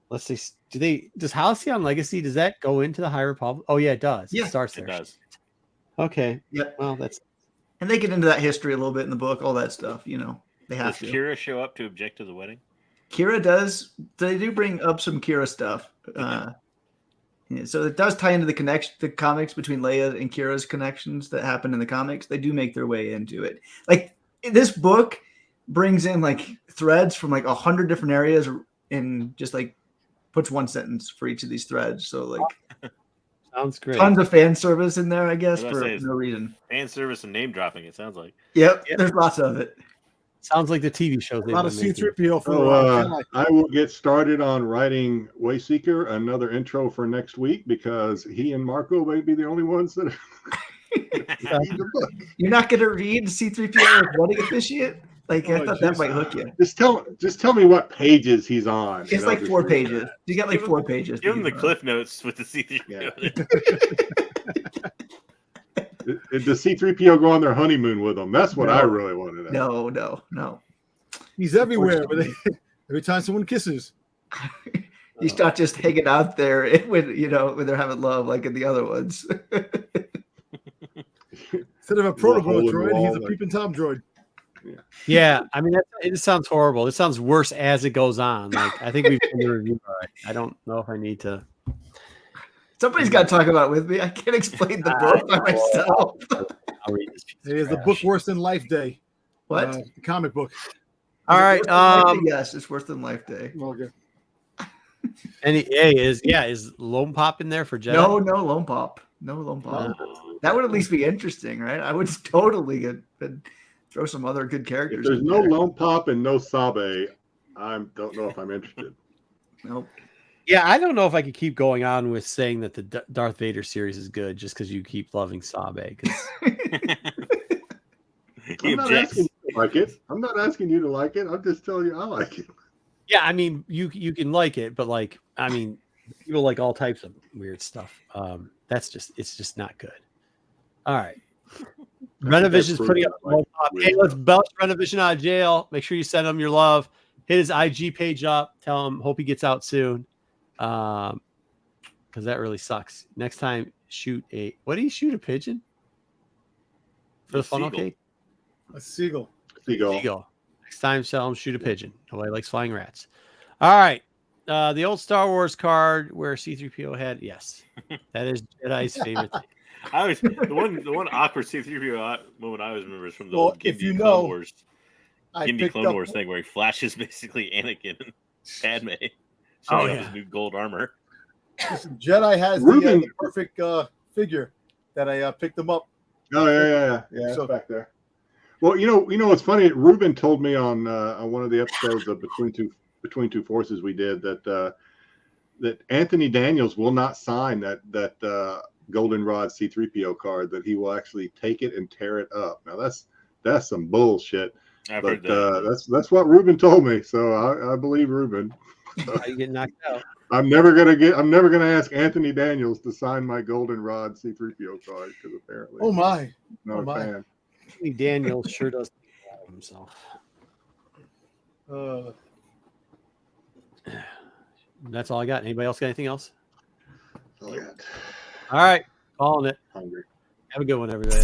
Speaker 2: Let's see. Does Halcyon Legacy, does that go into the High Republic? Oh, yeah, it does.
Speaker 4: Yeah,
Speaker 2: it starts
Speaker 5: It
Speaker 2: there.
Speaker 5: does.
Speaker 2: Okay.
Speaker 4: Yep.
Speaker 2: Well, that's.
Speaker 4: And they get into that history a little bit in the book, all that stuff. You know, they have
Speaker 5: Does
Speaker 4: to.
Speaker 5: Kira show up to object to the wedding?
Speaker 4: Kira does. They do bring up some Kira stuff. Yeah, so it does tie into the comics between Leia and Kira's connections that happen in the comics. They do make their way into it. Like this book brings in like threads from like 100 different areas and just like puts one sentence for each of these threads. So like
Speaker 2: Sounds great.
Speaker 4: tons of fan service in there, I guess,
Speaker 5: I was
Speaker 4: for
Speaker 5: gonna say,
Speaker 4: no reason.
Speaker 5: Fan service and name dropping, it sounds like.
Speaker 4: Yep, there's lots of it.
Speaker 2: Sounds like the TV shows.
Speaker 3: A lot of
Speaker 2: making.
Speaker 3: C-3PO for
Speaker 1: So, I will get started on writing Wayseeker, another intro for next week, because he and Marco may be the only ones that read the book.
Speaker 4: You're not going to read C-3PO as wedding officiate? Like, I thought that might hook you.
Speaker 1: Just tell me what pages he's on.
Speaker 4: It's like 4 pages. You got like 4 pages.
Speaker 5: Give him the cliff notes with the C-3PO.
Speaker 1: Yeah. Did the C-3PO go on their honeymoon with them? That's what I really wanted to know.
Speaker 4: No.
Speaker 3: He's everywhere. Every time someone kisses.
Speaker 4: He's not just hanging out there when they're having love like in the other ones.
Speaker 3: Instead of a protocol droid, he's a peeping Tom droid.
Speaker 2: Yeah, I mean, it sounds horrible. It sounds worse as it goes on. Like, I think we've done the review. I don't know if I need to.
Speaker 4: Somebody's got to talk about it with me. I can't explain the book by myself.
Speaker 2: I'll read this piece
Speaker 3: It is the book Worse Than Life Day.
Speaker 4: What?
Speaker 3: The comic book.
Speaker 2: All right.
Speaker 4: Yes, it's Worse Than Life Day.
Speaker 3: Okay.
Speaker 2: Is Lone Pop in there for Jedi?
Speaker 4: No Lone Pop. No Lone Pop. That would at least be interesting, right? I would totally throw some other good characters.
Speaker 1: If there's no Lone Pop and no Sabe, I don't know if I'm interested.
Speaker 4: Nope.
Speaker 2: Yeah, I don't know if I could keep going on with saying that the Darth Vader series is good just because you keep loving Sabe.
Speaker 1: I'm not asking you to like it. I'm not asking you to like it. I'm just telling you I like it.
Speaker 2: Yeah, I mean, you can like it, but like, I mean, people like all types of weird stuff. It's just not good. All right. Rennavision's putting up. Hey, let's belch Rennavision out of jail. Make sure you send him your love. Hit his IG page up. Tell him hope he gets out soon. Because that really sucks. Next time, what do you shoot, a pigeon? For the funnel cake?
Speaker 3: A seagull.
Speaker 2: Seagull. Next time, tell him shoot a pigeon. Nobody likes flying rats. All right. The old Star Wars card where C-3PO had, yes. That is Jedi's favorite thing.
Speaker 5: The one awkward C-3PO moment I always remember is from the old Gimby Clone Wars thing where he flashes basically Anakin and Padme. His new gold armor.
Speaker 3: Listen, Jedi has the perfect figure that I picked them up.
Speaker 1: Oh yeah, so, it's back there. Well, you know what's funny? Ruben told me on one of the episodes of Between Two Forces we did that Anthony Daniels will not sign that Goldenrod C-3PO card. That he will actually take it and tear it up. Now that's some bullshit. But that's what Ruben told me, so I believe Ruben.
Speaker 2: How you get knocked out?
Speaker 1: I'm never gonna ask Anthony Daniels to sign my Goldenrod C-3PO card because apparently.
Speaker 3: Oh my!
Speaker 1: Not a fan.
Speaker 2: Anthony Daniels sure does himself. That's all I got. Anybody else got anything else?
Speaker 1: All I got.
Speaker 2: All right, calling it.
Speaker 1: Hungry.
Speaker 2: Have a good one, everybody.